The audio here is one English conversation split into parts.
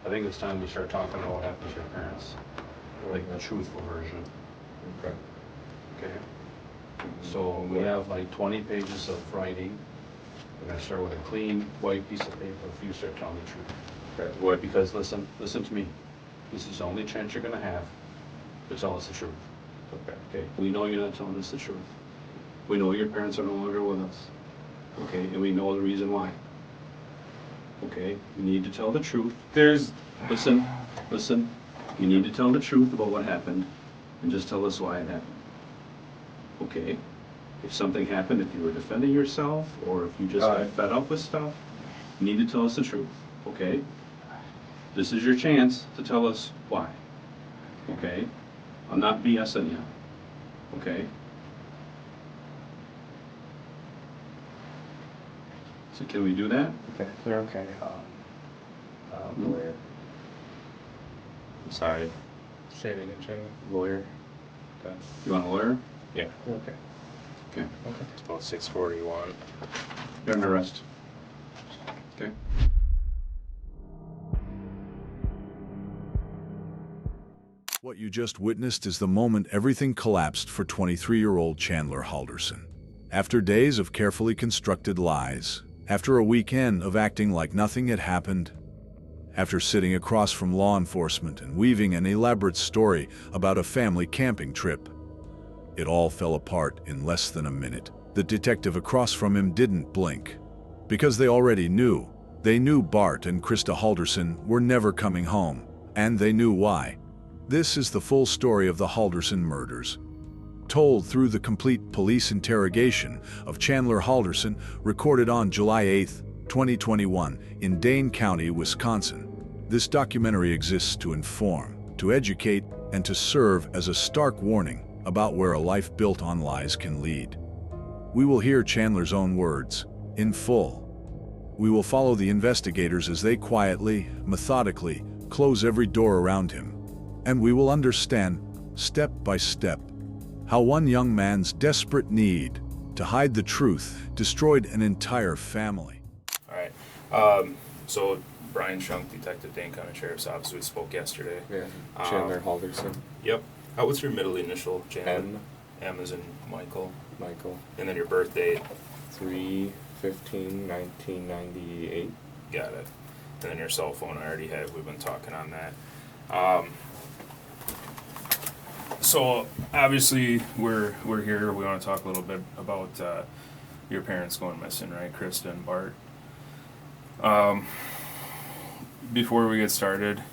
I think it's time we start talking about what happened to your parents, like the truthful version. Okay. Okay. So we have like 20 pages of writing. We're gonna start with a clean white piece of paper if you start telling the truth. Okay. What? Because listen to me. This is the only chance you're gonna have to tell us the truth. Okay. Okay, we know you're not telling us the truth. We know your parents are no longer with us. Okay, and we know the reason why. Okay, you need to tell the truth. Listen, you need to tell the truth about what happened and just tell us why it happened. Okay? If something happened, if you were defending yourself or if you just got fed up with stuff, you need to tell us the truth. Okay? This is your chance to tell us why. Okay? I'm not BSing you. Okay? So can we do that? Okay. They're okay. Lawyer. I'm sorry. Say it again, Jenny. Lawyer. Okay. You want a lawyer? Yeah. Okay. Okay. Okay. It's about 6:41. You're under arrest. Okay? What you just witnessed is the moment everything collapsed for 23-year-old Chandler Halderson. After days of carefully constructed lies, after a weekend of acting like nothing had happened, after sitting across from law enforcement and weaving an elaborate story about a family camping trip, it all fell apart in less than a minute. The detective across from him didn't blink, because they already knew. They knew Bart and Krista Halderson were never coming home, and they knew why. This is the full story of the Halderson murders, told through the complete police interrogation of Chandler Halderson, recorded on July 8, 2021, in Dane County, Wisconsin. This documentary exists to inform, to educate, and to serve as a stark warning about where a life built on lies can lead. We will hear Chandler's own words, in full. We will follow the investigators as they quietly, methodically, close every door around him. And we will understand, step by step, how one young man's desperate need to hide the truth destroyed an entire family. All right. So Brian Shunk, Detective, Dane County Sheriff's Office, we spoke yesterday. Yeah. Chandler Halderson. Yep. What's your middle initial, Chandler? M. M as in Michael. Michael. And then your birth date. 3/15/1998. Got it. And then your cell phone I already have. We've been talking on that. So obviously we're here. We want to talk a little bit about your parents going missing, right, Krista and Bart. Before we get started,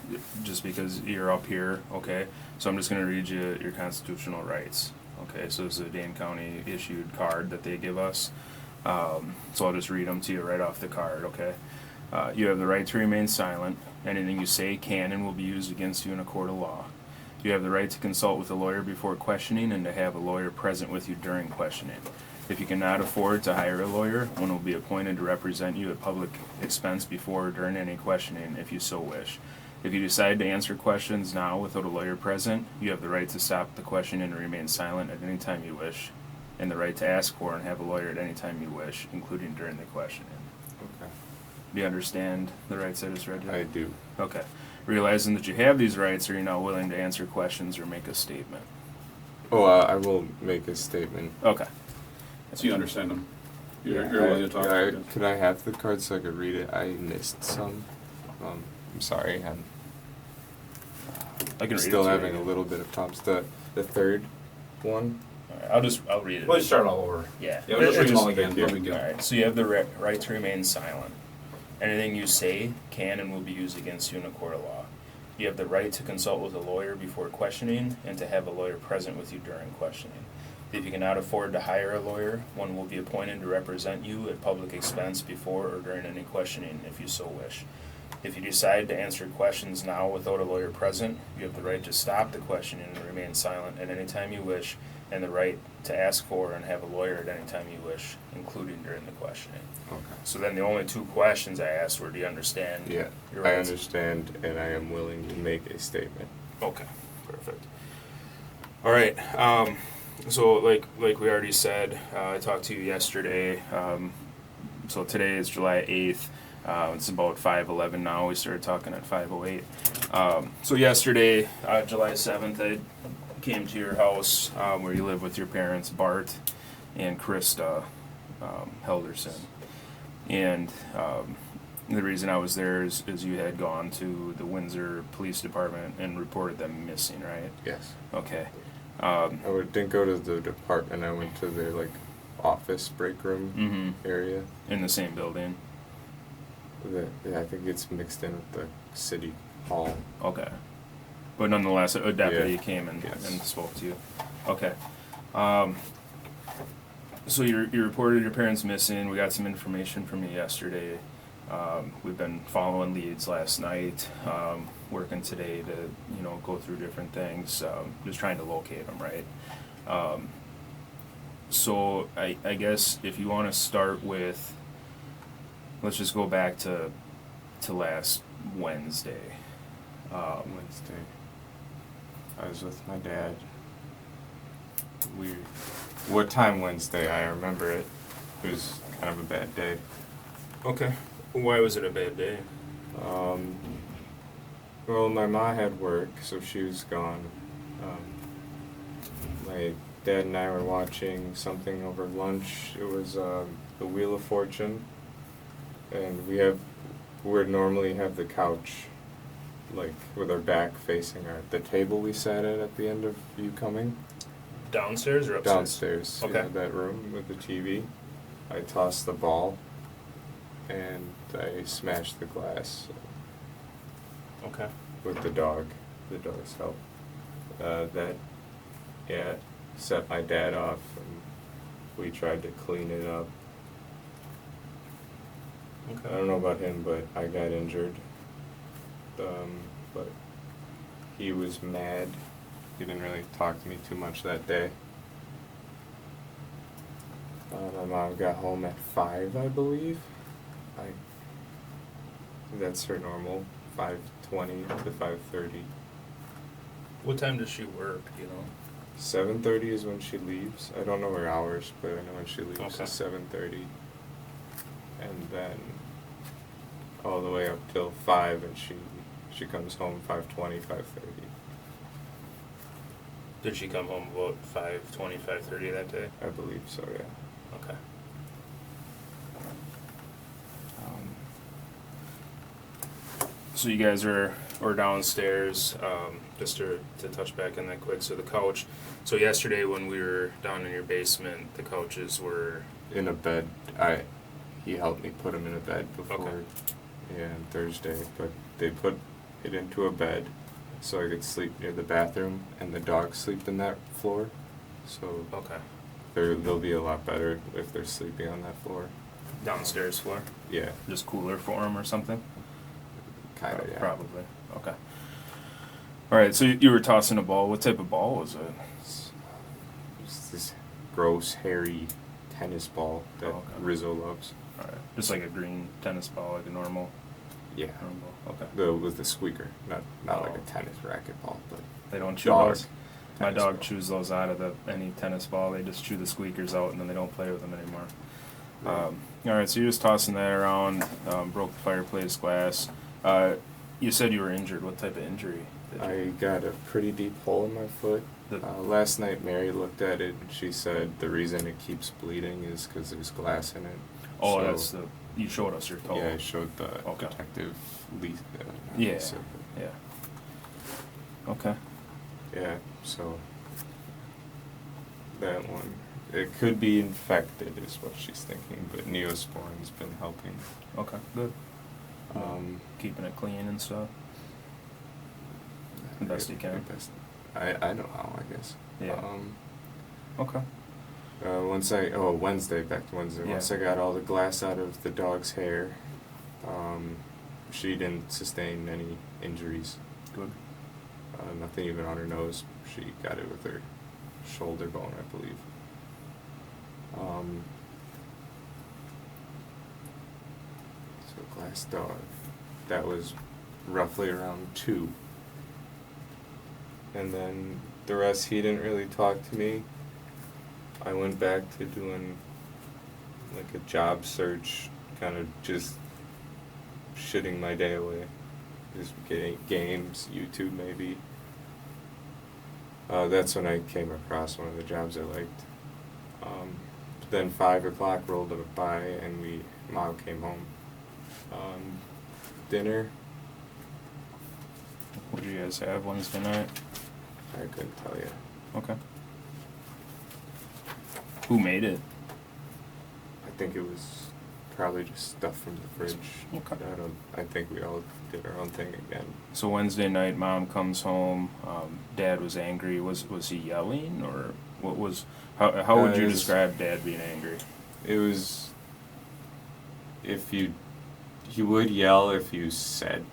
just because you're up here, okay, so I'm just going to read you your constitutional rights. Okay, so this is a Dane County issued card that they give us. So I'll just read them to you right off the card, okay? You have the right to remain silent. Anything you say can and will be used against you in a court of law. You have the right to consult with a lawyer before questioning and to have a lawyer present with you during questioning. If you cannot afford to hire a lawyer, one will be appointed to represent you at public expense before or during any questioning if you so wish. If you decide to answer questions now without a lawyer present, you have the right to stop the questioning and remain silent at any time you wish, and the right to ask for and have a lawyer at any time you wish, including during the questioning. Okay. Do you understand the rights I just read you? I do. Okay. Realizing that you have these rights, are you now willing to answer questions or make a statement? Oh, I will make a statement. Okay. So you understand them? You're Yeah, willing to talk? could I have the card so I could read it? I missed some. I'm sorry. I can read Still it to having you. a little bit of problems. The third one. All right, I'll read it. Let's start all over. Yeah. Yeah, we'll just read them all Just- again. Let me go. All right. So you have the right to remain silent. Anything you say can and will be used against you in a court of law. You have the right to consult with a lawyer before questioning and to have a lawyer present with you during questioning. If you cannot afford to hire a lawyer, one will be appointed to represent you at public expense before or during any questioning if you so wish. If you decide to answer questions now without a lawyer present, you have the right to stop the questioning and remain silent at any time you wish, and the right to ask for and have a lawyer at any time you wish, including during the questioning. Okay. So then the only two questions I asked were, do you understand? Yeah, your I rights? understand, and I am willing to make a statement. Okay, perfect. All right. So like we already said, I talked to you yesterday. So today is July 8th. It's about 5:11 now. We started talking at 5:08. So yesterday, July 7th, I came to your house where you live with your parents, Bart and Krista Helderson. And the reason I was there is you had gone to the Windsor Police Department and reported them missing, right? Yes. Okay. Didn't go to the department. I went to their like office break room area. In the same building. I think it's mixed in with the city hall. Okay. But nonetheless, a deputy Yeah. came and Yes. spoke to you. Okay. So you reported your parents missing. We got some information from you yesterday. We've been following leads last night, working today to go through different things, just trying to locate them, right? So I guess if you want to start with, let's just go back to last Wednesday. Wednesday. I was with my dad. What time Wednesday? I remember it. It was kind of a bad day. Okay. Why was it a bad day? Well, my ma had work, so she was gone. My dad and I were watching something over lunch. It was the Wheel of Fortune, and we normally have the couch, like with our back facing the table we sat at the end of you coming. Downstairs or upstairs? Downstairs. Okay. In that room with the TV. I tossed the ball, and I smashed the glass Okay. with the dog's help. That set my dad off, and we tried to clean it up. I don't know about him, but I got injured. But he was mad. He didn't really talk to me too much that day. My mom got home at 5, I believe. That's her normal, 5:20 to 5:30. What time does she work, do you know? 7:30 is when she leaves. I don't know her hours, but I know when she leaves Okay. is 7:30. And then all the way up till 5, and she comes home 5:20, 5:30. Did she come home about 5:20, 5:30 that day? I believe so, yeah. Okay. So you guys were downstairs, just to touch back on that quick, so the couch, so yesterday when we were down in your basement, the couches were, In a bed. He helped me put him in a bed before. Okay. Yeah, on Thursday. But they put it into a bed so I could sleep near the bathroom, and the dogs sleep in that floor. So okay, they'll be a lot better if they're sleeping on that floor. downstairs floor, Yeah, just cooler for them or something? kind of. Yeah. Probably, okay. Alright, so you were tossing a ball, what type of ball was it? It's this gross, hairy tennis ball that Oh, okay. Rizzo loves. Alright, just like a green tennis ball, like a normal Yeah. ball, okay. With the squeaker, not like Oh. a tennis racquetball, but They don't chew dog. those. My tennis dog ball. chews those out of any tennis ball. They just chew the squeakers out and then they don't play with them anymore. Right. All right, so you're just tossing that around, broke the fireplace glass. You said you were injured. What type of injury? I got a pretty deep hole in my foot. The- Last night Mary looked at it and she said the reason it keeps bleeding is because there's glass in it. Oh, So, that's the. You showed us your toe. Yeah, I showed the Okay. detective lease. Yeah. Yeah. Okay. Yeah, so that one. It could be infected is what she's thinking, but Neosporin's been helping. Okay. Good. Keeping Keeping it clean and stuff. The best you can. I know how, I guess. Yeah. Okay. Wednesday, back to Wednesday. Yeah. Once I got all the glass out of the dog's hair, she didn't sustain any injuries. Good. Nothing even on her nose. She got it with her shoulder bone, I believe. So glass dog. That was roughly around 2. And then the rest, he didn't really talk to me. I went back to doing like a job search, kind of just shitting my day away. Just getting games, YouTube maybe. That's when I came across one of the jobs I liked. But then 5 o'clock rolled up by and Mom came home. Dinner, What did you guys have Wednesday night? I couldn't tell you. Okay. Who made it? I think it was probably just stuff from the fridge. Okay. I think we all did our own thing again. So Wednesday night, Mom comes home. Dad was angry. Was he yelling, or what was? How would you describe Dad being angry? It was he would yell if you said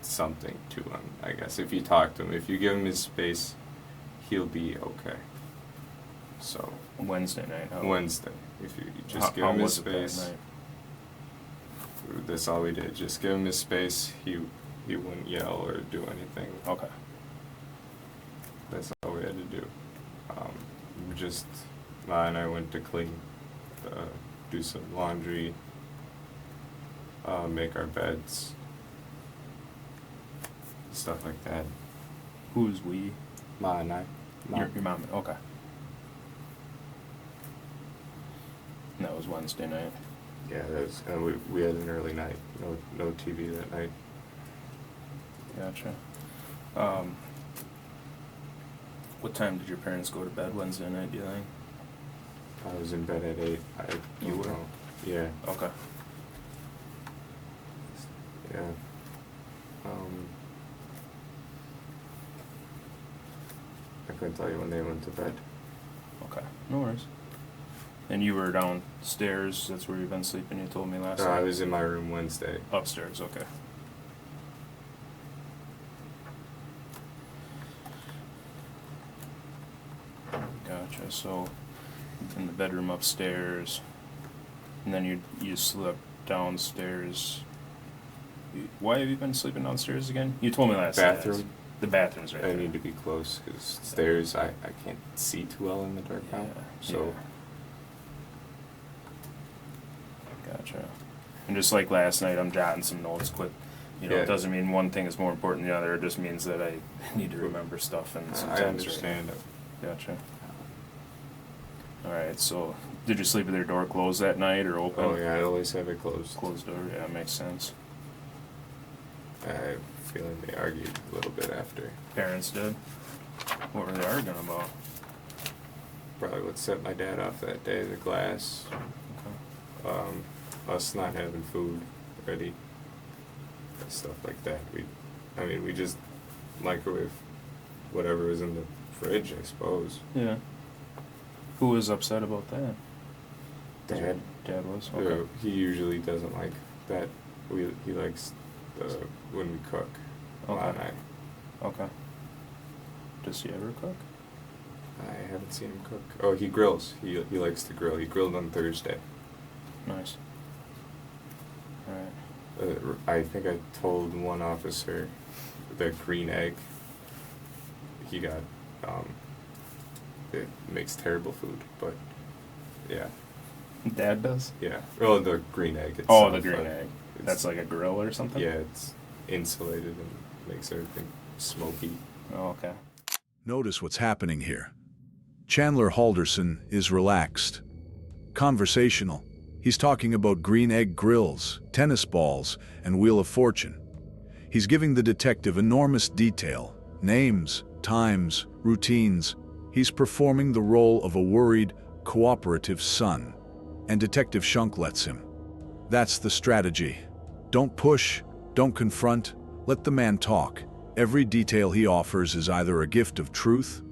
something to him, I guess. If you talk to him, if you give him his space, he'll be okay. So Wednesday night. Wednesday, if you just give him his space. That's all we did. Just give him his space. He wouldn't yell or do anything. Okay. That's all we had to do. Ma and I went to clean, do some laundry, make our beds, stuff like that. Who's we? Ma and I. Your mom. Okay. And that was Wednesday night. Yeah, that was, and we had an early night. No TV that night. Gotcha. What time did your parents go to bed Wednesday night, do you think? I was in bed at 8. You don't were? know. Yeah. Okay. Yeah. I couldn't tell you when they went to bed. Okay. No worries. And you were downstairs, that's where you've been sleeping, you told me last No, night? I was in my room Wednesday. Upstairs, okay. Gotcha, so in the bedroom upstairs, and then you slept downstairs. Why have you been sleeping downstairs again? You told me last night. Bathroom. The bathroom's right I there. need to be close because stairs, I can't see too well in the dark now. Yeah, So yeah. Gotcha. And just like last night, I'm jotting some notes quick. You know, Yeah. it doesn't mean one thing is more important than the other. It just means that I need to remember stuff and I sometimes. understand. Gotcha. All right. So, did you sleep with your door closed that night or open? Oh yeah, I always have it closed. Closed door. Yeah, makes sense. I have a feeling they argued a little bit after. Parents did. What were they arguing about? Probably what set my dad off that day, the glass. Okay. Us not having food ready. Stuff like that. We just microwave whatever was in the fridge, I suppose. Yeah. Who was upset about that? Dad. Dad was. Okay. He usually doesn't like that. He likes when we cook. Ma Okay. and I. Okay. Does he ever cook? I haven't seen him cook. Oh, he grills. He likes to grill. He grilled on Thursday. Nice. All right. I think I told one officer the green egg he got. It makes terrible food, but yeah. Dad does? Yeah. Well, the green egg itself. Oh, the green egg. That's like a grill or something? Yeah, it's insulated and makes everything smoky. Oh, okay. Notice what's happening here. Chandler Halderson is relaxed, conversational. He's talking about green egg grills, tennis balls, and Wheel of Fortune. He's giving the detective enormous detail, names, times, routines. He's performing the role of a worried, cooperative son. And Detective Shunk lets him. That's the strategy. Don't push, don't confront, let the man talk. Every detail he offers is either a gift of truth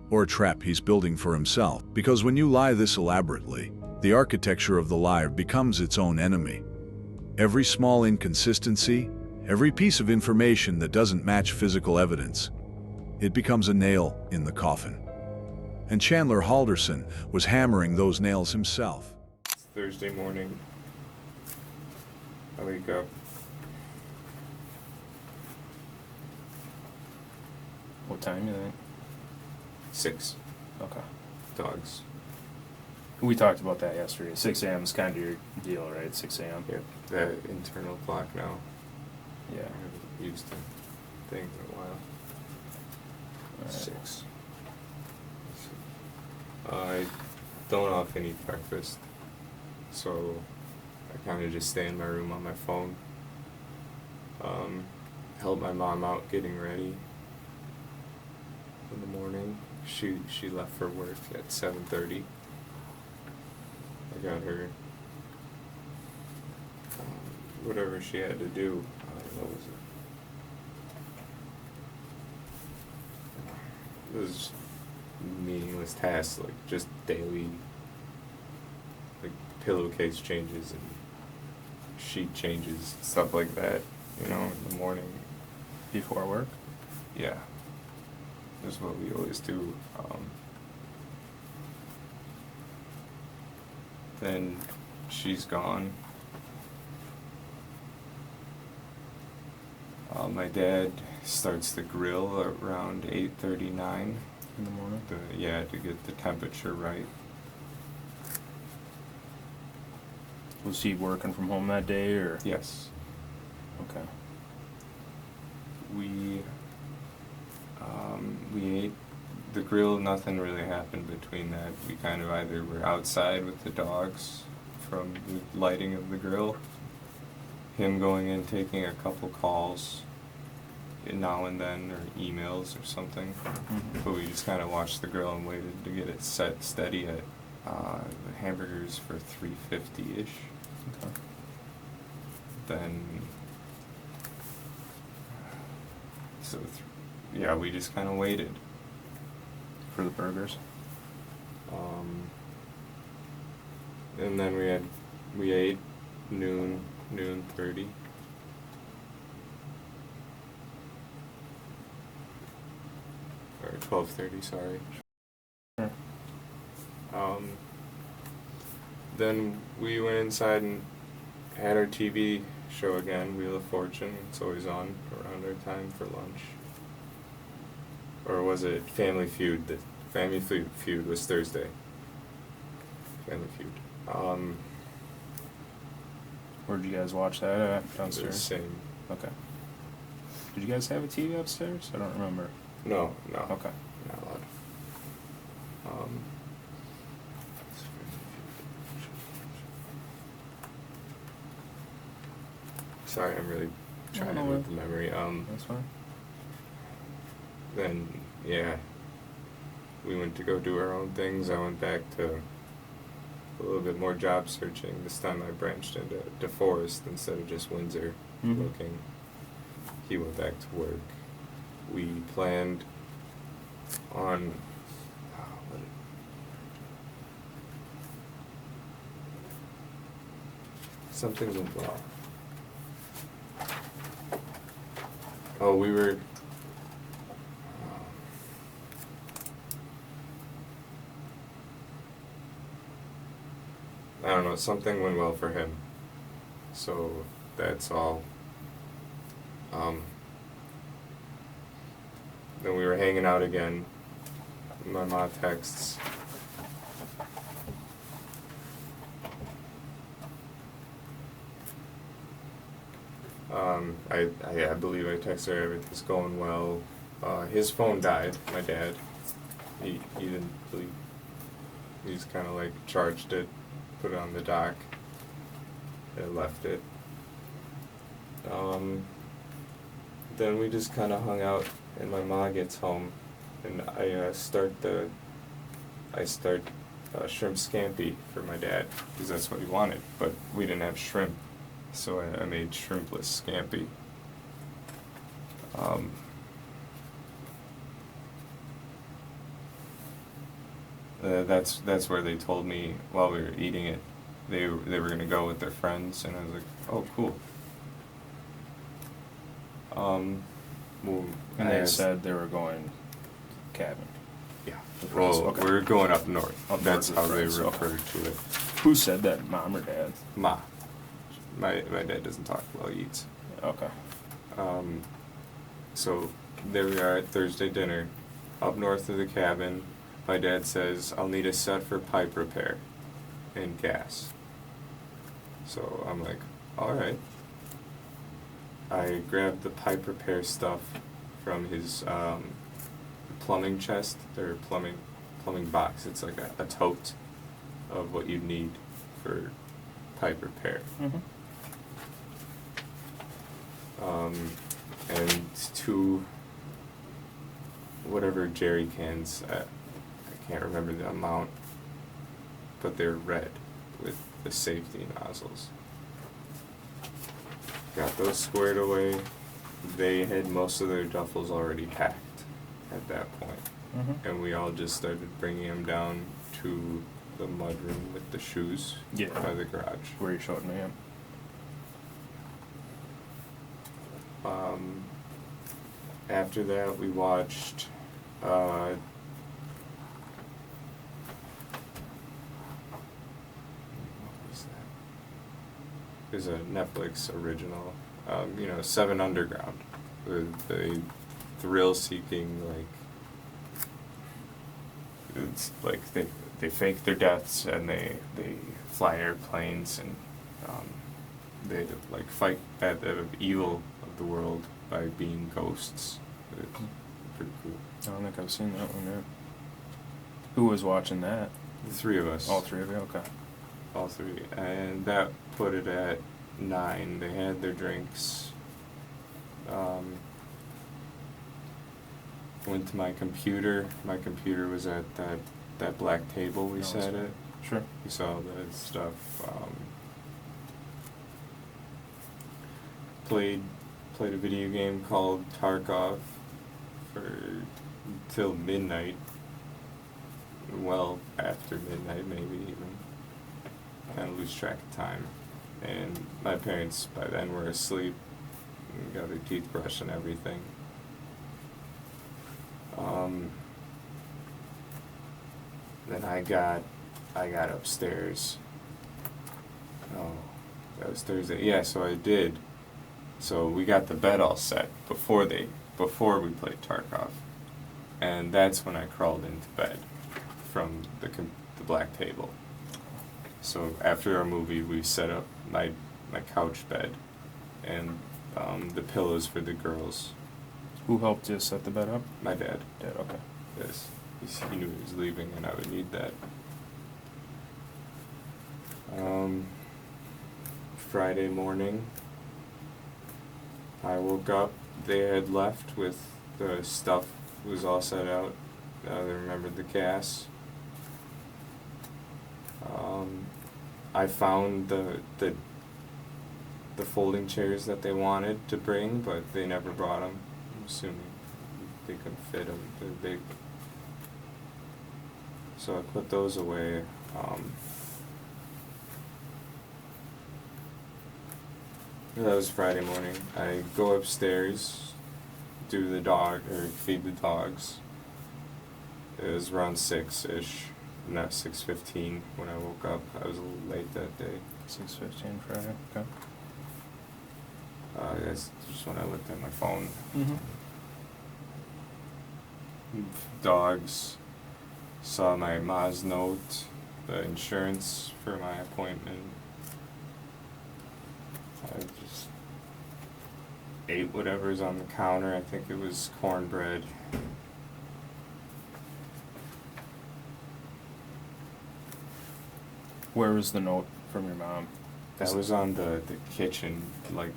or a trap he's building for himself. Because when you lie this elaborately, the architecture of the lie becomes its own enemy. Every small inconsistency, every piece of information that doesn't match physical evidence, it becomes a nail in the coffin. And Chandler Halderson was hammering those nails himself. It's Thursday morning. I wake up. What time you think? 6. Okay. Dogs. We talked about that yesterday. 6 a.m. is kind of your deal, right? 6 a.m. Yep. The internal clock now. I Yeah. haven't used the thing in a while. Alright. 6. I don't often eat breakfast, so I kind of just stay in my room on my phone. Help my mom out getting ready in the morning. She left for work at 7:30. I got her whatever she had to do. What was it? It was meaningless tasks, like just daily, like pillowcase changes and sheet changes, stuff like that. You know, in the morning. Before work? Yeah, that's what we always do. Then she's gone. My dad starts the grill around 8:39. In the morning? Yeah, to get the temperature right. Was he working from home that day, or? Yes. Okay. We ate the grill. Nothing really happened between that. We kind of either were outside with the dogs from the lighting of the grill, him going in taking a couple calls now and then, or emails or something. Mhm. But we just kind of watched the grill and waited to get it set steady at the hamburgers for 350-ish. Okay. Then yeah, we just kind of waited. For the burgers? And then we ate noon 30. Or 12:30, sorry. Sure. Then we went inside and had our TV show again, Wheel of Fortune. It's always on around our time for lunch. Or was it Family Feud? The Family Feud was Thursday. Family Feud. Where'd you guys watch that at? The Downstairs? same. Okay. Did you guys have a TV upstairs? I don't remember. No. Okay. Not allowed. Sorry, I'm really trying no with way. the memory. That's fine. Then, yeah, we went to go do our own things. I went back to a little bit more job searching. This time I branched into DeForest instead of just Windsor Mhm. looking. He went back to work. We planned on something went well. Oh, we were I don't know, something went well for him. So that's all. Then we were hanging out again. My mom texts. I believe I texted her everything's going well. His phone died, my dad. He didn't believe. He just kind of like charged it, put it on the dock, and left it. Then we just kind of hung out, and my mom gets home, and I start shrimp scampi for my dad because that's what he wanted, but we didn't have shrimp, so I made shrimpless scampi. That's where they told me while we were eating it, they were gonna go with their friends, and I was like, oh, cool. Well, And they said they were going cabin. yeah. with Well, friends, okay. we're going up north. Up That's north how with they friends, okay. refer to it. Who said that, mom or dad? Ma. My dad doesn't talk while he eats. Okay. So there we are at Thursday dinner, up north of the cabin. My dad says, I'll need a set for pipe repair and gas. So I'm like, all right. I grabbed the pipe repair stuff from his plumbing chest, or plumbing box. It's like a tote of what you need for pipe repair. And 2 whatever jerry cans. I can't remember the amount, but they're red with the safety nozzles. Got those squared away. They had most of their duffels already packed at that point. And we all just started bringing them down to the mudroom with the shoes by the garage. Where you showed me, yeah. After that, we watched what was that? It was a Netflix original, 7 Underground, with the thrill-seeking, it's like they fake their deaths and they fly airplanes and they like fight at the evil of the world by being ghosts. It's pretty cool. I don't think I've seen that one yet. Who was watching that? The 3 of us. All 3 of you? Okay. All 3. And that put it at 9. They had their drinks. Went to my computer. My computer was at that black table we sat at. Sure. We saw the stuff. Played a video game called Tarkov till midnight. Well, after midnight, maybe even. Kind of lose track of time. And my parents by then were asleep. And got their teeth brushed and everything. Then I got upstairs. Oh, that was Thursday. Yeah, so I did. So we got the bed all set before we played Tarkov, and that's when I crawled into bed from the black table. So after our movie, we set up my couch bed, and the pillows for the girls. Who helped you set the bed up? My dad. Dad, okay. Yes, he knew he was leaving, and I would need that. Friday morning, I woke up. They had left with the stuff was all set out. They remembered the gas. I found the folding chairs that they wanted to bring, but they never brought them. I'm assuming they couldn't fit them. They're big. So I put those away. That was Friday morning. I go upstairs, feed the dogs. It was around 6-ish, not 6:15 when I woke up. I was a little late that day. 6:15 Friday, okay. That's just when I looked at my phone. Mm-hmm. Dogs. Saw my ma's note, the insurance for my appointment. I just ate whatever's on the counter. I think it was cornbread. Where was the note from your mom? That was on the kitchen, like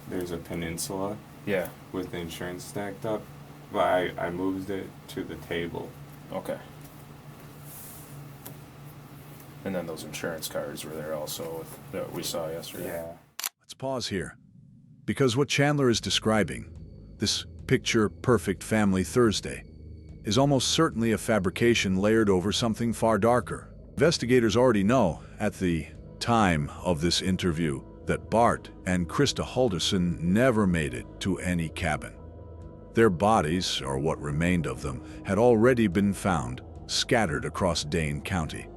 there's a peninsula Yeah. with the insurance stacked up, but I moved it to the table. Okay. And then those insurance cards were there also that we saw yesterday. Yeah. Let's pause here. Because what Chandler is describing, this picture-perfect family Thursday, is almost certainly a fabrication layered over something far darker. Investigators already know, at the time of this interview, that Bart and Krista Halderson never made it to any cabin. Their bodies, or what remained of them, had already been found, scattered across Dane County.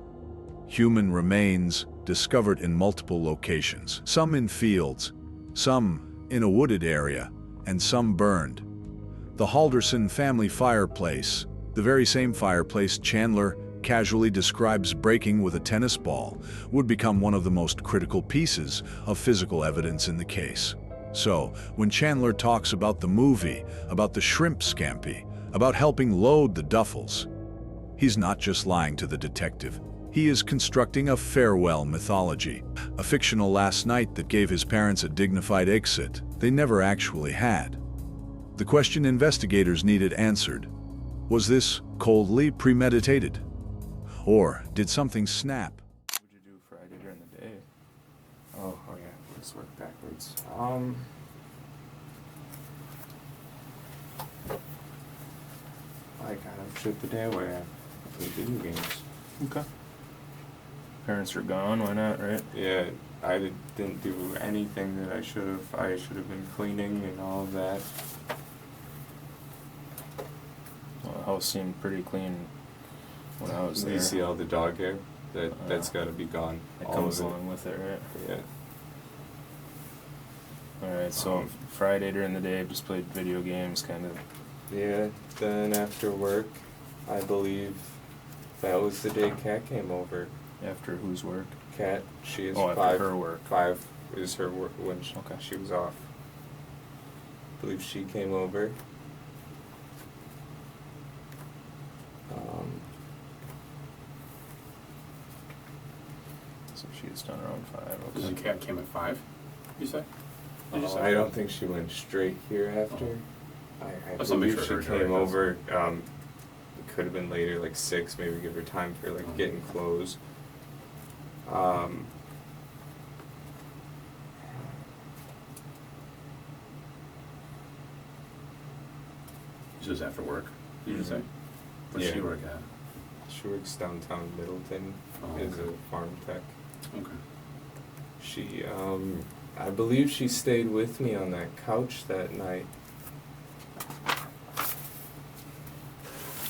Human remains discovered in multiple locations, some in fields, some in a wooded area, and some burned. The Halderson family fireplace, the very same fireplace Chandler casually describes breaking with a tennis ball, would become one of the most critical pieces of physical evidence in the case. So, when Chandler talks about the movie, about the shrimp scampi, about helping load the duffels, he's not just lying to the detective. He is constructing a farewell mythology, a fictional last night that gave his parents a dignified exit they never actually had. The question investigators needed answered: was this coldly premeditated? Or did something snap? What would you do Friday during the day? Oh yeah, let's work backwards. I kind of chip the day away. I play video games. Okay. Parents are gone, why not, right? Yeah, didn't do anything that I should have. I should have been cleaning and all of that. Well, the house seemed pretty clean when I was there. You see all the dog hair? That's got to be gone. It all comes of along with it, right? Yeah. Alright, so Friday during the day, just played video games, kind of. Yeah. Then after work, I believe that was the day Kat came over. After whose work? Kat, she is After 5. her work. 5 is her work when Okay. she was off. I believe she came over. So she gets done around 5. Because Okay. the cat came at 5, you say? Did you say? I don't think she went straight here after. Oh. I That's something believe for her she to came write over. It could have been later, like 6, maybe give her time for like getting clothes. This is after work, did you say? Where's she Yeah. work at? She works downtown Middleton Oh, as a okay. farm tech. Okay. She, I believe she stayed with me on that couch that night.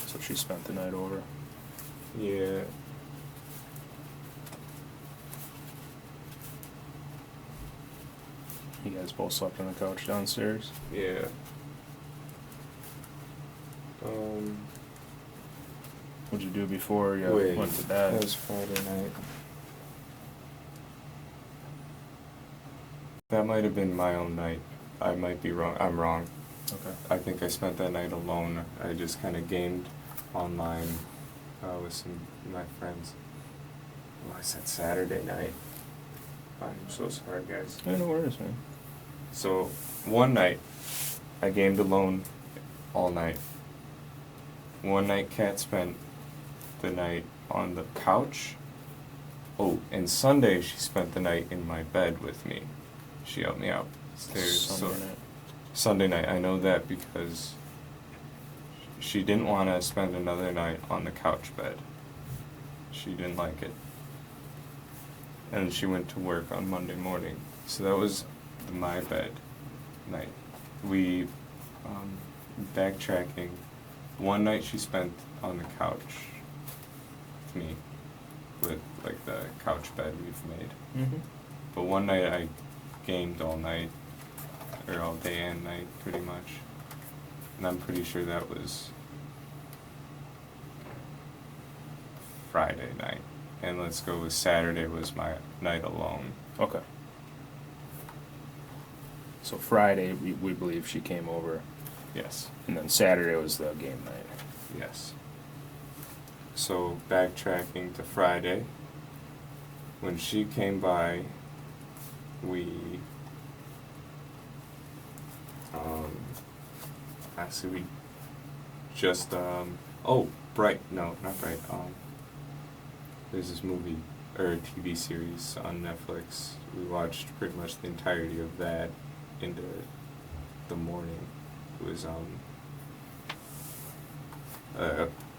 So she spent the night over. Yeah. You guys both slept on the couch downstairs? Yeah. What'd you do before you Wait, went to bed? that was Friday night. That might have been my own night. I might be wrong. I'm wrong. Okay. I think I spent that night alone. I just kind of gamed online with some of my friends. Oh, I said Saturday night. I'm so sorry, guys. Yeah, no worries, man. So, one night, I gamed alone all night. One night, Kat spent the night on the couch. Oh, and Sunday, she spent the night in my bed with me. She helped me out. Sunday night. Sunday night, I know that because she didn't want to spend another night on the couch bed. She didn't like it. And she went to work on Monday morning. So that was my bed night. We, backtracking, one night she spent on the couch with me, with like the couch bed we've made. Mm-hmm. But one night I gamed all night, or all day and night, pretty much. And I'm pretty sure that was Friday night. And let's go with Saturday was my night alone. Okay. So Friday, we believe she came over, Yes. and then Saturday was the game night. Yes. So backtracking to Friday, when she came by, we actually we just Bright, no, not Bright, there's this movie or TV series on Netflix. We watched pretty much the entirety of that into the morning. It was a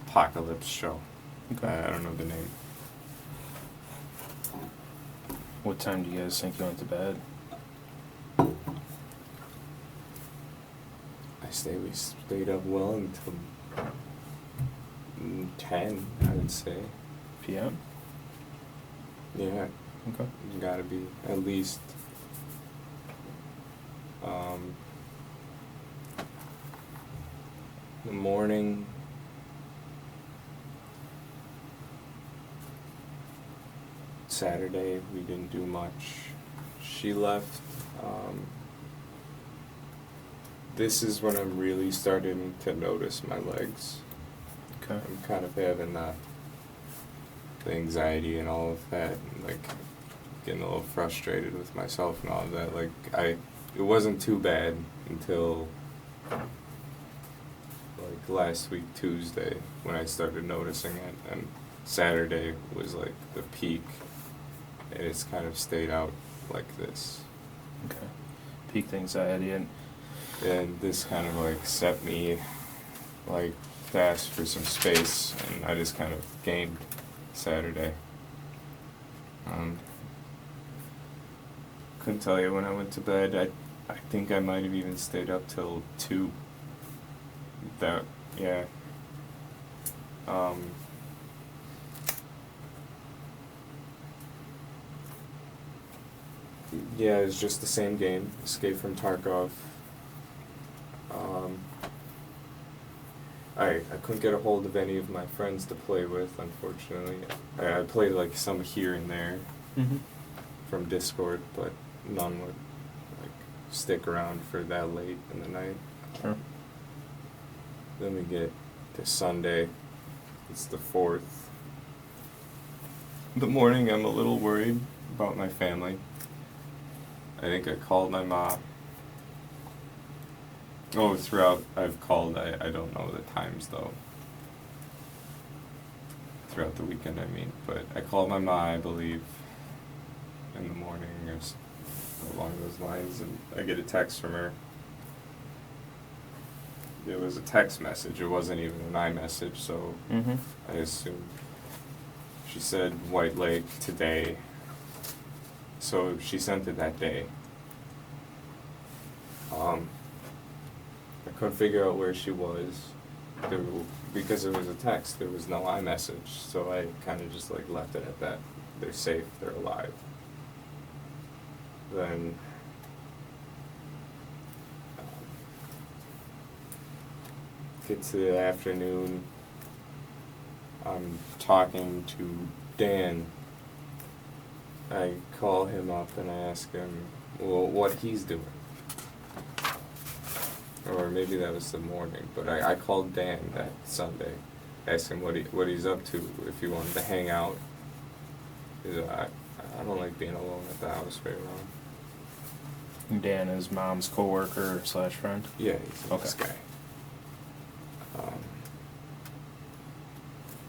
apocalypse show. Okay. I don't know the name. What time do you guys think you went to bed? We stayed up well until 10, I would say. PM? Yeah, Okay. gotta be at least. The morning. Saturday we didn't do much. She left this is when I'm really starting to notice my legs. Okay. I'm kind of having the anxiety and all of that, and like getting a little frustrated with myself and all of that. Like it wasn't too bad until like last week Tuesday when I started noticing it, and Saturday was like the peak, and it's kind of stayed out like this. Okay. Peak anxiety And this kind of like set me like to ask for some space, and I just kind of gamed Saturday. Couldn't tell you when I went to bed. I think I might have even stayed up till 2. That, yeah. Yeah, it was just the same game, Escape from Tarkov. I couldn't get a hold of any of my friends to play with, unfortunately. I played like some here and there from Discord, but none would like stick around for that late in the night. Sure. Then we get to Sunday. It's the 4th. The morning, I'm a little worried about my family. I think I called my mom. Oh, throughout I've called, I don't know the times though. Throughout the weekend, I mean. But I called my mom, I believe, in the morning or along those lines, and I get a text from her. It was a text message, it wasn't even an iMessage, so I assumed. She said White Lake today, so she sent it that day. I couldn't figure out where she was because it was a text. There was no iMessage, so I kind of just like left it at that. They're safe, they're alive. Then get to the afternoon, I'm talking to Dan. I call him up and I ask him, well, what he's doing. Or maybe that was the morning, but I called Dan that Sunday, asked him what he's up to, if he wanted to hang out. 'Cause I don't like being alone at the house very long. Dan is mom's coworker / friend. Yeah, he's a nice Okay. guy.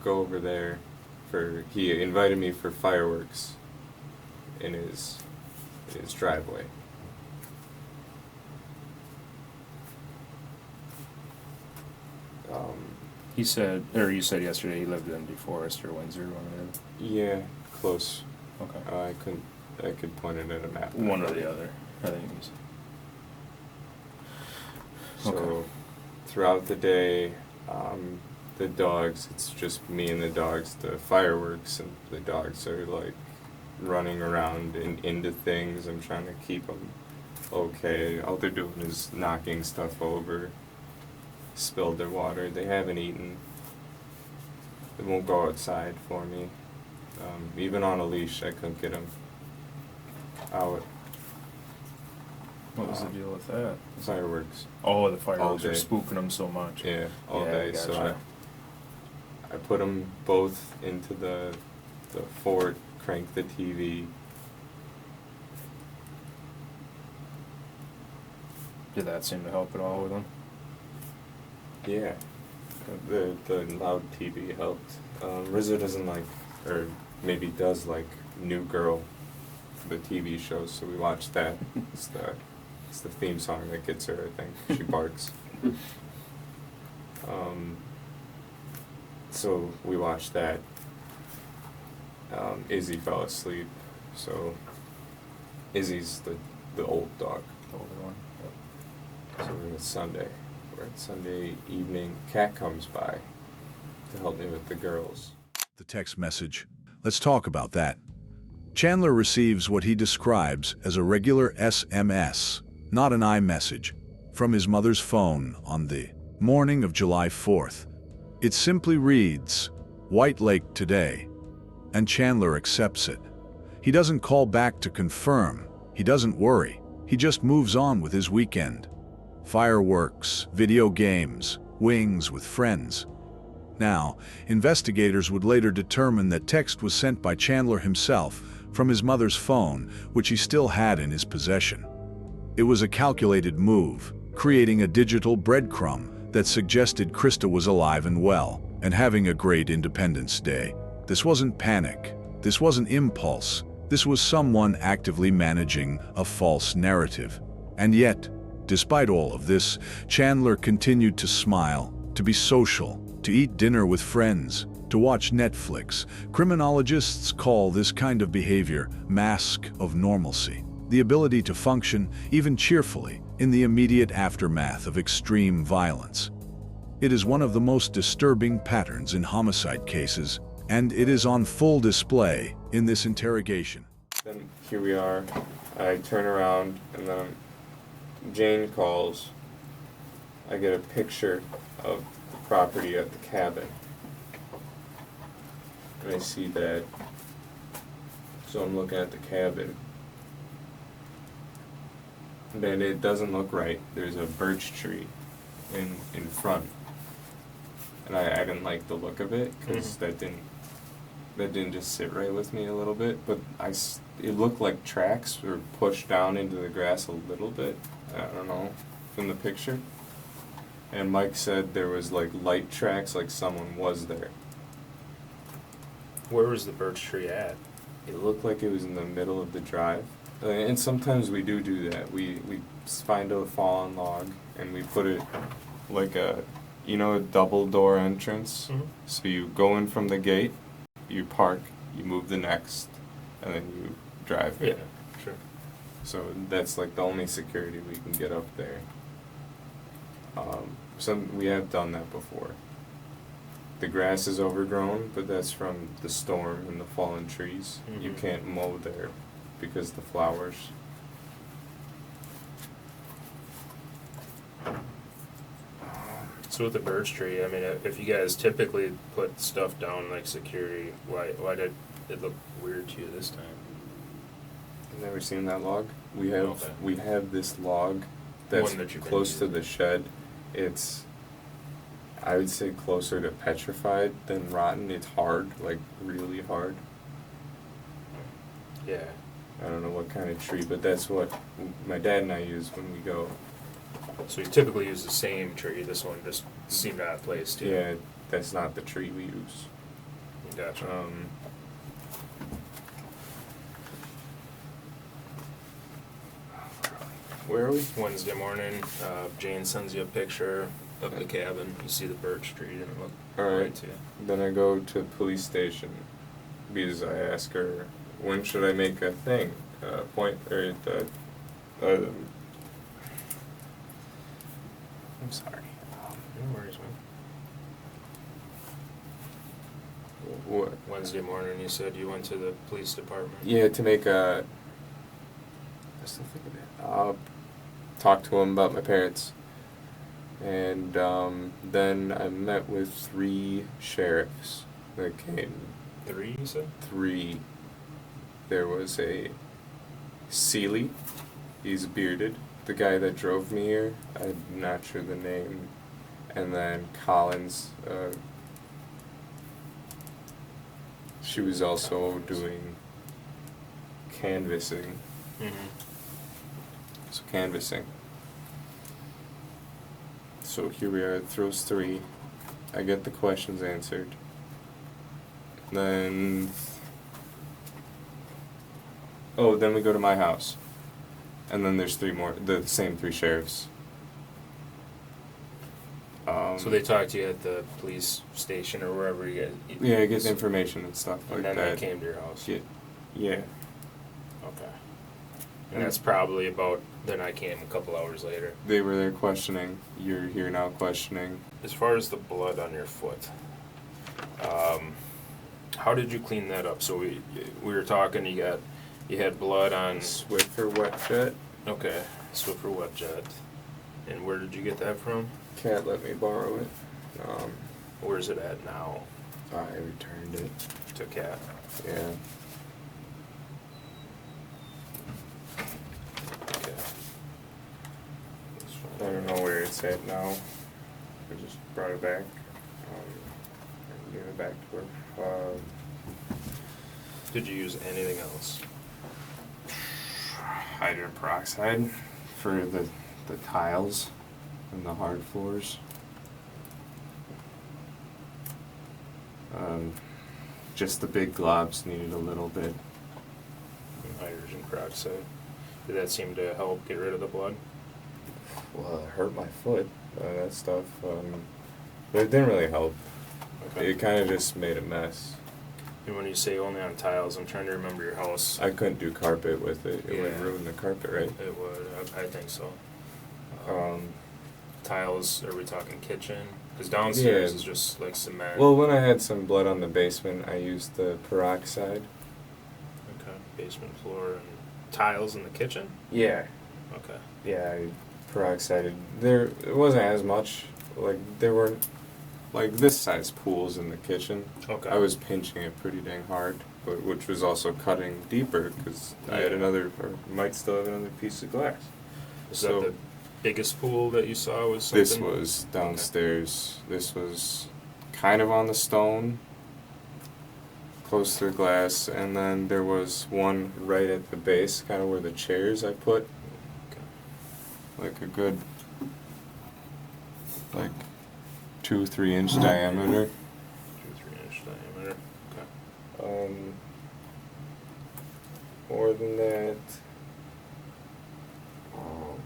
Go over there he invited me for fireworks in his driveway. He said, or you said yesterday he lived in DeForest or Windsor, one or the Yeah, close. other. Okay. I could point it at a map. One or the other, I think he's. So Okay. throughout the day, the dogs, it's just me and the dogs, the fireworks, and the dogs are like running around into things. I'm trying to keep them okay. All they're doing is knocking stuff over, spilled their water. They haven't eaten. They won't go outside for me. Even on a leash, I couldn't get them out. What was the deal with that? Fireworks. Oh, the fireworks All are day. spooking them so much. Yeah, all Yeah, day. gotcha. So I put them both into the fort, cranked the TV. Did that seem to help at all with them? Yeah, the loud TV helped. Rizzo doesn't like, or maybe does like New Girl, the TV show, so we watched that. It's the theme song that gets her, I think. She barks. So we watched that. Izzy fell asleep, so Izzy's the old dog. The older one. So it's Sunday. We're at Sunday evening. Cat comes by to help me with the girls. The text message. Let's talk about that. Chandler receives what he describes as a regular SMS, not an iMessage, from his mother's phone on the morning of July 4th. It simply reads, White Lake today, and Chandler accepts it. He doesn't call back to confirm. He doesn't worry. He just moves on with his weekend. fireworks, video games, wings with friends. Now, investigators would later determine that text was sent by Chandler himself from his mother's phone, which he still had in his possession. It was a calculated move, creating a digital breadcrumb that suggested Krista was alive and well, and having a great Independence Day. This wasn't panic. This wasn't impulse. This was someone actively managing a false narrative. And yet, despite all of this, Chandler continued to smile, to be social, to eat dinner with friends, to watch Netflix. Criminologists call this kind of behavior mask of normalcy, the ability to function, even cheerfully, in the immediate aftermath of extreme violence. It is one of the most disturbing patterns in homicide cases, and it is on full display in this interrogation. Then here we are. I turn around, and then Jane calls. I get a picture of the property at the cabin. And I see that. So I'm looking at the cabin. And it doesn't look right. There's a birch tree in front. And I didn't like the look of it, because that didn't just sit right with me a little bit. But it looked like tracks were pushed down into the grass a little bit. I don't know, from the picture. And Mike said there was like light tracks, like someone was there. Where was the birch tree at? It looked like it was in the middle of the drive. And sometimes we do that. We find a fallen log and we put it like a double door entrance. Mm-hmm. So you go in from the gate, you park, you move the next, and then you drive Yeah, it. sure. So that's like the only security we can get up there. We have done that before. The grass is overgrown, but that's from the storm and the fallen trees. Mm-hmm. You can't mow there because the flowers. So with the birch tree, I mean, if you guys typically put stuff down like security, why did it look weird to you this time? You've never seen that log? Okay. We have this log that's One that you've been close to using. the shed. It's, I would say, closer to petrified than rotten. It's hard, like really hard. Yeah. I don't know what kind of tree, but that's what my dad and I use when we go. So you typically use the same tree. This one just seemed out of place too. Yeah, that's not the tree we use. Gotcha. Where are we? Wednesday morning, Jane sends you a picture of the cabin. You see the birch tree, didn't look Alright. right to you. Then I go to the police station because I ask her, when should I make a thing? I'm sorry. No worries, man. What? Wednesday morning, you said you went to the police department. Yeah, to make a. I still think of it. Talk to him about my parents. And then I met with 3 sheriffs that came. 3, you said? 3. There was a Seeley. He's bearded. The guy that drove me here, I'm not sure the name. And then Collins. She was also doing canvassing. Mm-hmm. So canvassing. So here we are at those 3. I get the questions answered. Then we go to my house. And then there's 3 more, the same 3 sheriffs. So they talked to you at the police station or wherever you guys. Yeah, I get the information and stuff like And then that. they came to your house. Yeah. Okay. And that's probably about. Then I came a couple hours later. They were there questioning. You're here now questioning. As far as the blood on your foot, how did you clean that up? So we were talking. You had blood on. Swiffer wet jet. Okay, Swiffer wet jet. And where did you get that from? Cat let me borrow it. Where's it at now? I returned it. To Cat. Yeah. Okay. I don't know it's at now. We just brought it back. And gave it back to her. Did you use anything else? Hydrogen peroxide for the tiles and the hard floors. Just the big globs needed a little bit. Hydrogen peroxide. Did that seem to help get rid of the blood? Well, it hurt my foot, that stuff. But it didn't really help. Okay. It kind of just made a mess. And when you say only on tiles, I'm trying to remember your house. I couldn't do carpet with it. It would Yeah. ruin the carpet, right? It would, I think so. Um, Tiles, are we talking kitchen? Because downstairs Yeah. is just like cement. well, when I had some blood on the basement, I used the peroxide. Okay, basement floor and tiles in the kitchen? Yeah. Okay. Yeah, I peroxided. There, it wasn't as much. Like, there weren't, like, this size pools in the kitchen. Okay. I was pinching it pretty dang hard, but which was also cutting deeper because I had Yeah. another, or might still have another piece of glass. Is so- that the biggest pool that you saw was something? This was downstairs. This was kind of on the stone, close to the glass, and then there was one right at the base, kind of where the chairs I put, Okay. like a good, like 2-3 inch diameter. 2-3 inch diameter. Okay. More than that. um,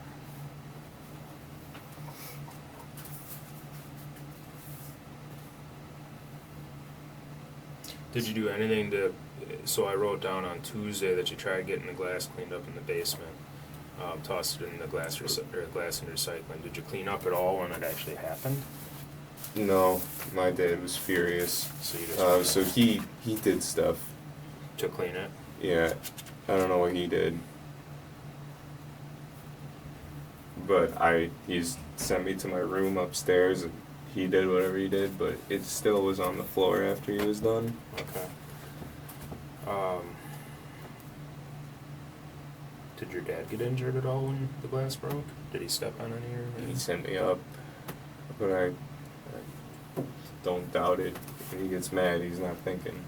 Did you do anything to? So I wrote down on Tuesday that you tried getting the glass cleaned up in the basement. Tossed it in the glass glass and recycling. Did you clean up at all when it actually happened? No, my dad was furious. So you just So he did stuff. to clean it. Yeah, I don't know what he did, but he's sent me to my room upstairs, and he did whatever he did, but it still was on the floor after he was done. Okay. Did your dad get injured at all when the glass broke? Did he step on any or He anything? sent me up, but I don't doubt it. If he gets mad, he's not thinking.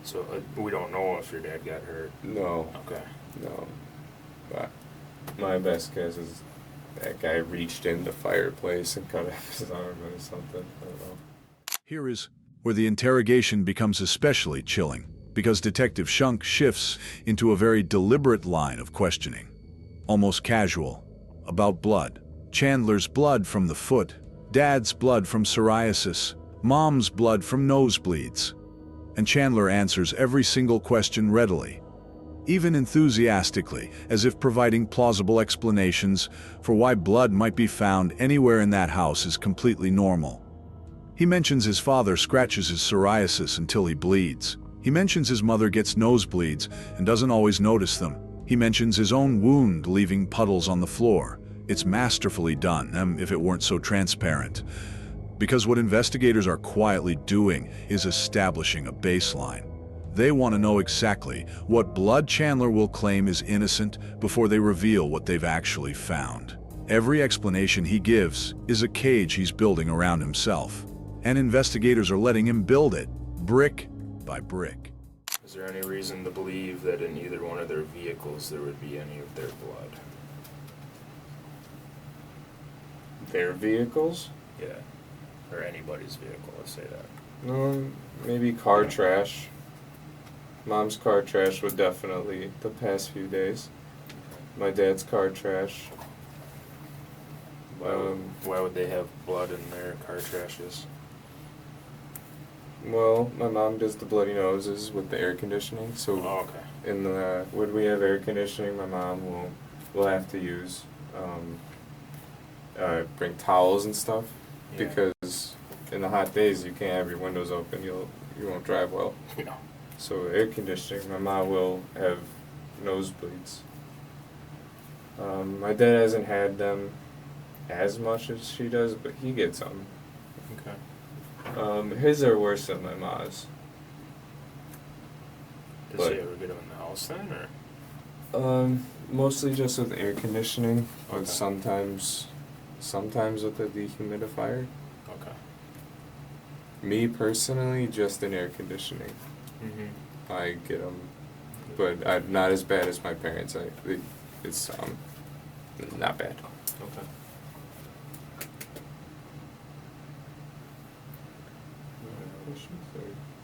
So we don't know if your dad got hurt. No, Okay. no. But my best guess is that guy reached in the fireplace and cut off his arm or something. I don't know. Here is where the interrogation becomes especially chilling, because Detective Shunk shifts into a very deliberate line of questioning. Almost casual, about blood. Chandler's blood from the foot, Dad's blood from psoriasis, Mom's blood from nosebleeds. And Chandler answers every single question readily, even enthusiastically, as if providing plausible explanations for why blood might be found anywhere in that house is completely normal. He mentions his father scratches his psoriasis until he bleeds. He mentions his mother gets nosebleeds and doesn't always notice them. He mentions his own wound leaving puddles on the floor. It's masterfully done, if it weren't so transparent. Because what investigators are quietly doing is establishing a baseline. They want to know exactly what blood Chandler will claim is innocent before they reveal what they've actually found. Every explanation he gives is a cage he's building around himself, and investigators are letting him build it, brick by brick. Is there any reason to believe that in either one of their vehicles there would be any of their blood? Their vehicles? Yeah. Or anybody's vehicle, let's say that. No, maybe car trash. Mom's car trash would definitely the past few days. My dad's car trash. Why would they have blood in their car trashes? Well, my mom does the bloody noses with the air conditioning, so Oh, okay. in the when we have air conditioning, my mom will have to use bring towels and stuff Yeah. because in the hot days you can't have your windows open. You won't drive well. No. So air conditioning, my mom will have nosebleeds. My dad hasn't had them as much as she does, but he gets them. Okay. His are worse than my mom's. Does But- she ever get them in the house then, or? Mostly just with air conditioning, but Okay. sometimes sometimes with a dehumidifier. Okay. Me personally, just in air conditioning. I get them, but not as bad as my parents. It's not bad. Okay.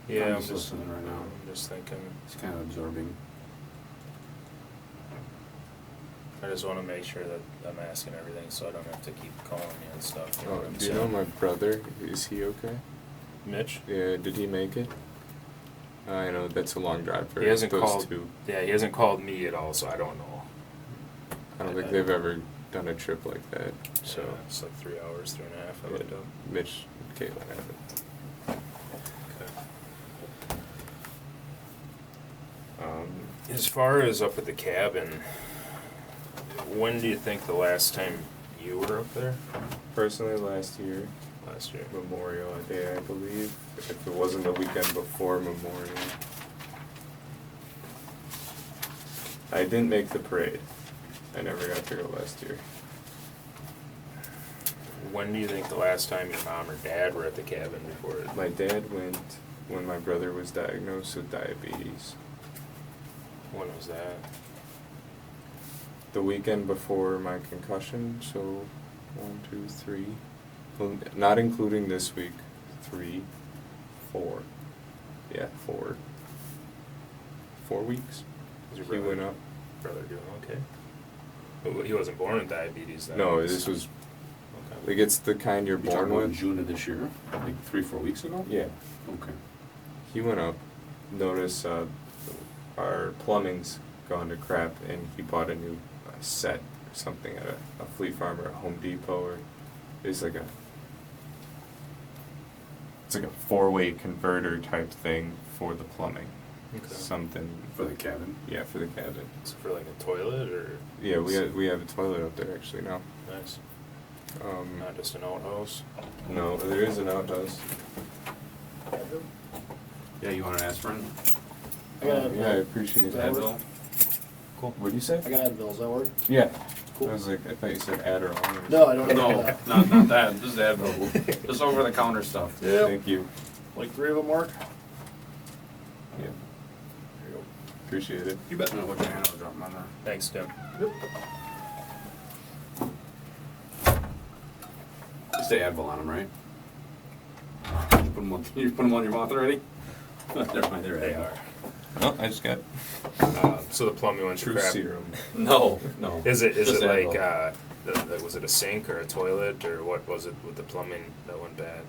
Yeah, I'm I'm just just listening right now. I'm just thinking. It's kind of absorbing. I just want to make sure that I'm asking everything, so I don't have to keep calling you and stuff. You know Oh, what I'm do you know saying? my brother? Is he okay? Mitch? Yeah, did he make it? I know that's a long drive for He hasn't those called. two. Yeah, he hasn't called me at all, so I don't know. I don't think they've ever done a trip like that. So Yeah, it's like 3 hours, 3.5. I yeah, looked up. Mitch, and Caitlin have it. Okay. As far as up at the cabin, when do you think the last time you were up there? Personally, last year, Last year. Memorial Day, I believe. If it wasn't the weekend before Memorial. I didn't make the parade. I never got to go last year. When do you think the last time your mom or dad were at the cabin before it? My dad went when my brother was diagnosed with diabetes. When was that? The weekend before my concussion, so 1, 2, 3. Well, not including this week. 3, 4. Yeah, 4. 4 weeks. Was your He brother, went up. brother doing okay? But he wasn't born with diabetes then. No, this was Okay. like it's the kind you're You born talking about in with. June of this year, like 3-4 weeks ago? Yeah. Okay. He went up, noticed our plumbing's gone to crap, and he bought a new set or something at a Fleet Farm or a Home Depot, or it's like a 4-way converter type thing for the plumbing. Okay. Something For the cabin? Yeah, for the cabin. So for like a toilet or? Yeah, we have a toilet up there actually now. Nice. Um, Not just an outhouse. no, there is an outhouse. Yeah, you want to ask friend? I got Yeah, I appreciate that. Advil. Cool. What do you say? I got Advil, does that work? Yeah. Cool. I was like, I thought you said Adderall. Or No, I don't No, know that. not that. This is Advil. Just over the counter stuff. Yep. Thank you. Like 3 of them work? Yeah, There you go. appreciate it. You bet. I'm gonna look at I'll drop them on there. Thanks, Tim. Just say Advil on them, right? You put them on your mouth already? Never mind, they're They Advil. are. No, I just got So the plumbing went to true crap. serum. No. Is it Just like Advil. was it a sink or a toilet or what was it with the plumbing that went bad?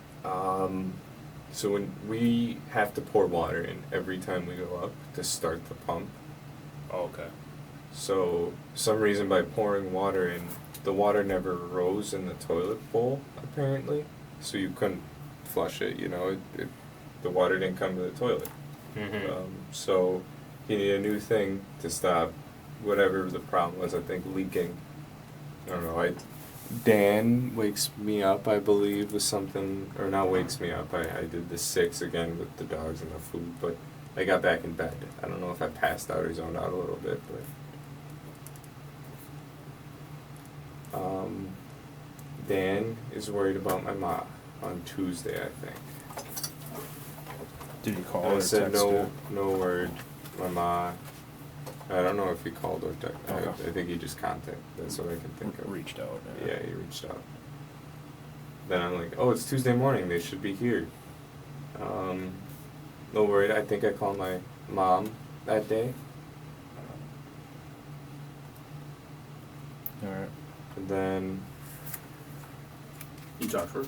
So when we have to pour water in every time we go up to start the pump. Oh, okay. So some reason by pouring water in, the water never rose in the toilet bowl apparently. So you couldn't flush it. You know, the water didn't come to the toilet. Mm-hmm. So you need a new thing to stop whatever the problem was. I think leaking. I don't know. Dan wakes me up, I believe, with something, or not wakes me up. I did the 6 again with the dogs and the food, but I got back in bed. I don't know if I passed out or zoned out a little bit, but Dan is worried about my ma on Tuesday, I think. Did you call I or said text her? no word. My ma, I don't know if he called or texted. Okay. I think he just contacted. That's what I can think of. Reached out. Yeah, he reached out. Then I'm like, oh, it's Tuesday morning. They should be here. No worry. I think I called my mom that day. All right. And then, You talked to her?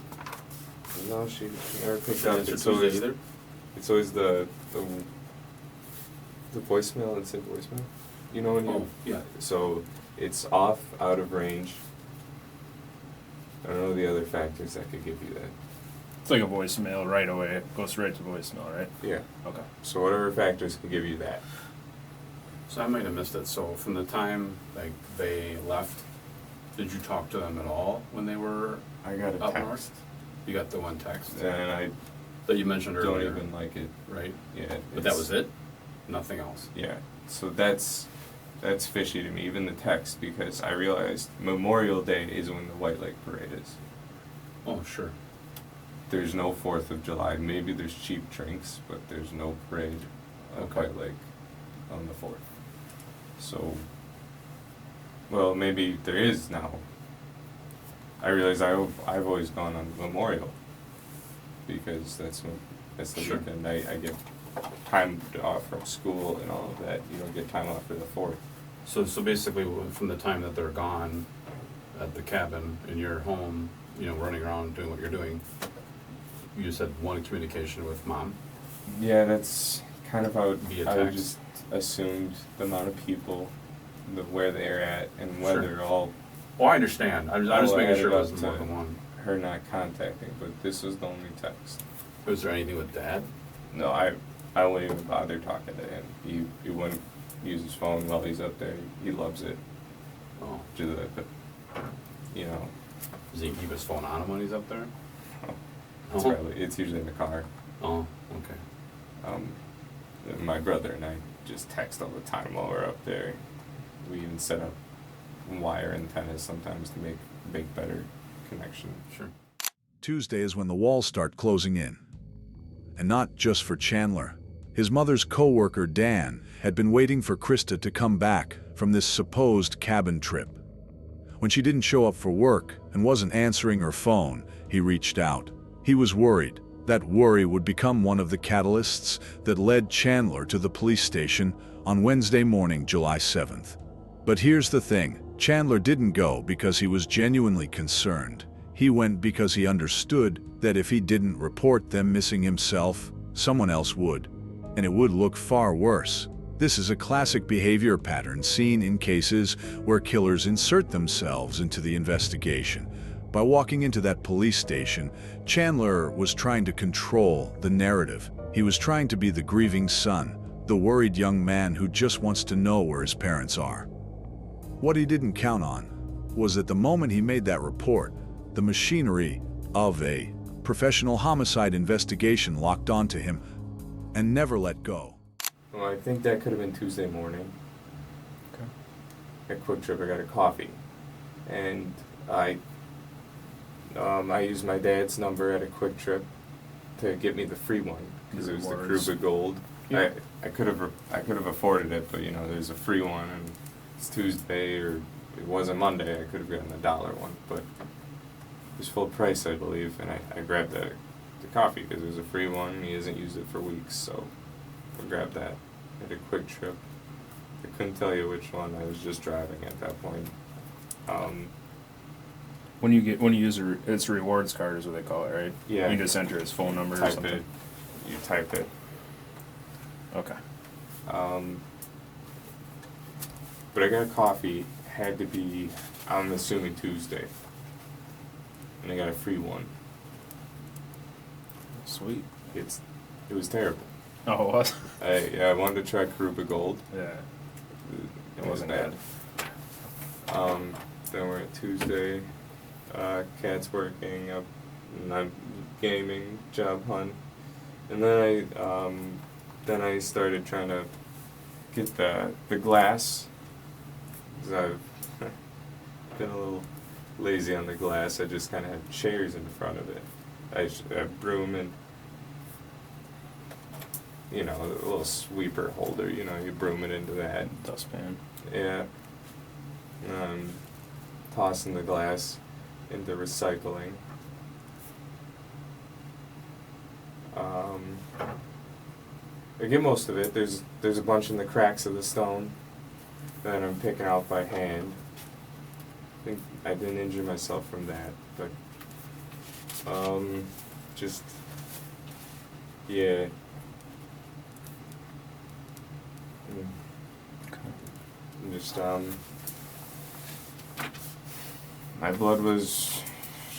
no, she never picked She up. answered It's Tuesday always, either? it's always the voicemail and say voicemail. You know when you... Oh, yeah. So it's off, out of range. I don't know the other factors that could give you that. It's like a voicemail right away. It goes right to voicemail, right? Yeah. Okay. So whatever factors can give you that. So I might have missed it. So from the time like they left, did you talk to them at all when they were I got a up text. north? You got the one text And I that you mentioned don't earlier, even like it. right? Yeah. But that was it? Nothing else? Yeah. So that's that's fishy to me, even the text, because I realized Memorial Day is when the White Lake Parade is. Oh, sure. There's no 4th of July. Maybe there's cheap drinks, but there's no parade at Okay. White Lake on the 4th. So, well, maybe there is now. I realize I've always gone on Memorial because that's the Sure. weekend I get time off from school and all of that. You don't get time off for the 4th. So basically, from the time that they're gone at the cabin and you're home, running around doing what you're doing, you just had one communication with mom. Yeah, that's kind of how Via I text. just assumed the amount of people, where they're at, and whether Sure. all Oh, I understand. I'm just all making sure it added up wasn't more to than one. her not contacting, but this was the only text. Was there anything with Dad? No, I wouldn't even bother talking to him. He wouldn't use his phone while he's up there. He loves it. Oh, You know, does he keep his phone on him when he's up there? it's Oh. probably it's usually in the car. Oh, okay. My brother and I just text all the time while we're up there. We even set up wire antennas sometimes to make better connection. Sure. Tuesday is when the walls start closing in. And not just for Chandler. His mother's co-worker, Dan, had been waiting for Krista to come back from this supposed cabin trip. When she didn't show up for work and wasn't answering her phone, he reached out. He was worried. That worry would become one of the catalysts that led Chandler to the police station on Wednesday morning, July 7th. But here's the thing. Chandler didn't go because he was genuinely concerned. He went because he understood that if he didn't report them missing himself, someone else would. And it would look far worse. This is a classic behavior pattern seen in cases where killers insert themselves into the investigation. By walking into that police station, Chandler was trying to control the narrative. He was trying to be the grieving son, the worried young man who just wants to know where his parents are. What he didn't count on was that the moment he made that report, the machinery of a professional homicide investigation locked onto him and never let go. Well, I think that could have been Tuesday morning. Okay. At Quick Trip, I got a coffee, and I used my dad's number at a Quick Trip to get me the free one because it was the Rewards. Krupa Gold. Yeah. I could have afforded it, but there's a free one, and it's Tuesday, or it wasn't Monday. I could have gotten the $1 one, but it was full price, I believe, and I grabbed the coffee because it was a free one. He hasn't used it for weeks, so I grabbed that at a Quick Trip. I couldn't tell you which one. I was just driving at that point. When you use it's a rewards card is what they call it, right? Yeah. You just enter his phone number or Type something. it. You type it. Okay. But I got a coffee. Had to be, I'm assuming, Tuesday. And I got a free one. Sweet. It was terrible. Oh, it was? I wanted to try Krupa Gold. Yeah. It wasn't bad. Then we're at Tuesday. Cat's working up, and I'm gaming, job hunt, and then I started trying to get the glass. 'Cause I've been a little lazy on the glass. I just kind of had chairs in front of it. I have broom and a little sweeper holder. You broom it into that. Dustpan. Yeah. Tossing the glass into recycling. I get most of it. There's a bunch in the cracks of the stone that I'm picking out by hand. I think I didn't injure myself from that, but just yeah. Just my blood was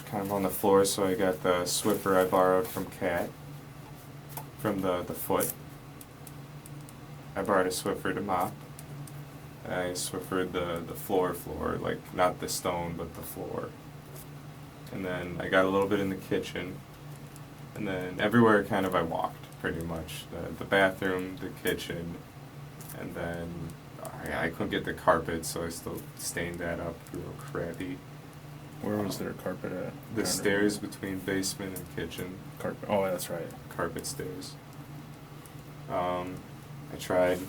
kind of on the floor, so I got the Swiffer I borrowed from Kat, from the foot. I borrowed a Swiffer to mop. I Swiffered the floor, like not the stone, but the floor. And then I got a little bit in the kitchen, and then everywhere kind of I walked, pretty much. The bathroom, the kitchen, and then I couldn't get the carpet, so I still stained that up real crappy. Where was their carpet at? The stairs between basement and kitchen, Carpet. Oh, that's right. carpet stairs. I tried.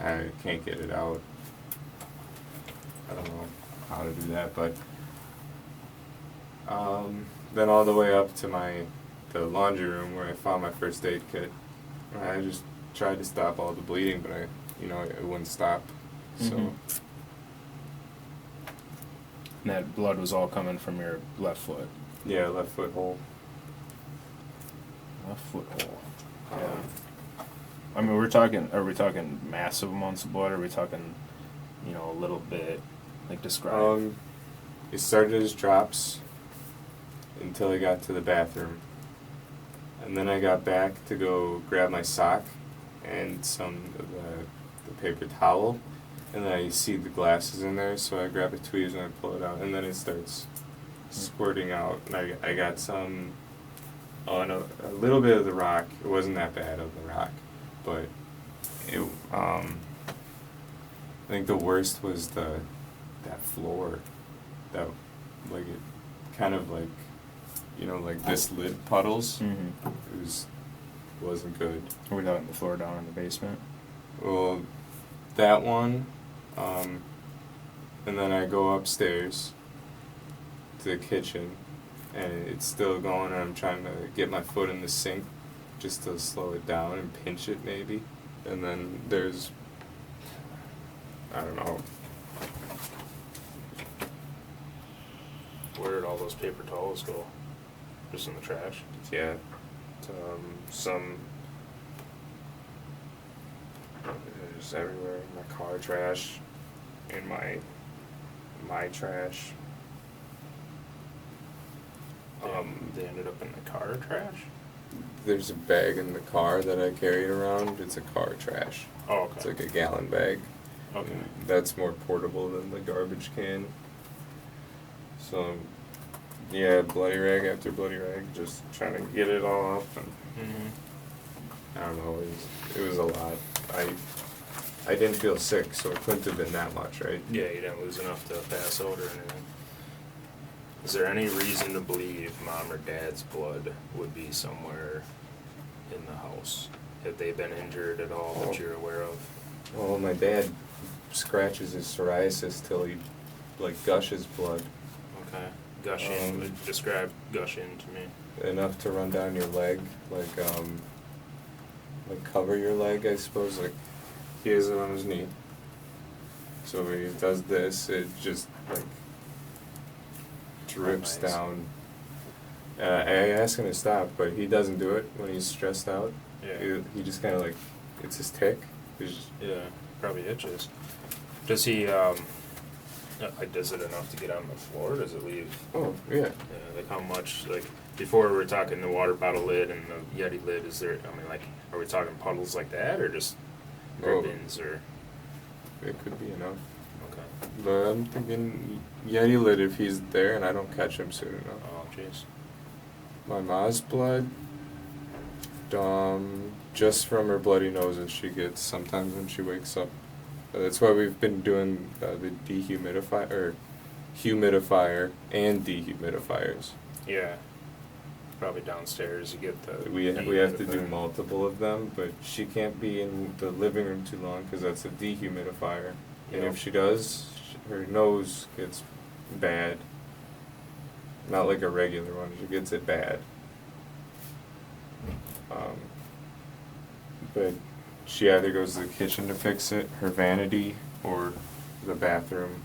I can't get it out. I don't know how to do that, but then all the way up to the laundry room where I found my first aid kit. I just tried to stop all the bleeding, but it wouldn't stop. So Mhm. And that blood was all coming from your left foot. yeah, left foot hole. Left foot hole. Yeah. I mean, are we talking massive amounts of blood? Or are we talking, a little bit? Like, describe. It started as drops until I got to the bathroom. And then I got back to go grab my sock and some of the paper towel. And then I see the glasses in there, so I grab a tweezers and I pull it out. And then it starts squirting out. And I got some, a little bit of the rock. It wasn't that bad of the rock. But I think the worst was that floor. That, like, it kind of like, like this lid puddles. Mm-hmm. It wasn't good. Are we talking the floor down in the basement? Well, that one, and then I go upstairs to the kitchen, and it's still going, and I'm trying to get my foot in the sink just to slow it down and pinch it maybe. And then there's, I don't know. Where did all those paper towels go? Just in the trash? Yeah, some just everywhere. My car trash, in my trash. They ended up in the car trash? There's a bag in the car that I carried around. It's a car trash. Oh, okay. It's like a gallon bag. Okay. That's more portable than the garbage can. So, yeah, bloody rag after bloody rag, just trying to get it all up, and Mm-hmm. I don't know, it was a lot. I didn't feel sick, so it couldn't have been that much, right? Yeah, you didn't lose enough to pass out or anything. Is there any reason to believe mom or dad's blood would be somewhere in the house? Have they been injured at all that you're aware of? Well, my dad scratches his psoriasis till he, like, gushes blood. Okay. Gushing, describe gushing to me. Enough to run down your leg, like cover your leg, I suppose. Like, he has it on his knee. So when he does this, it just, like, drips Nice. down. I ask him to stop, but he doesn't do it when he's stressed out. Yeah. He just kind of, like, it's his tick. Yeah, probably itches. Does he, does it enough to get on the floor? Does it leave? Oh, yeah. Yeah, like how much, like, before we were talking the water bottle lid and the Yeti lid, is there, I mean, like, are we talking puddles like that, or just Oh. drippings, or? It could be enough. Okay. But I'm thinking Yeti lid if he's there and I don't catch him soon enough. Oh, jeez. My ma's blood, just from her bloody noses she gets sometimes when she wakes up. That's why we've been doing the humidifier and dehumidifiers. Yeah. Probably downstairs, you get the. We have to do multiple of them, but she can't be in the living room too long because that's a dehumidifier. And Yep. if she does, her nose gets bad. Not like a regular one, she gets it bad. But she either goes to the kitchen to fix it, her vanity, or the bathroom.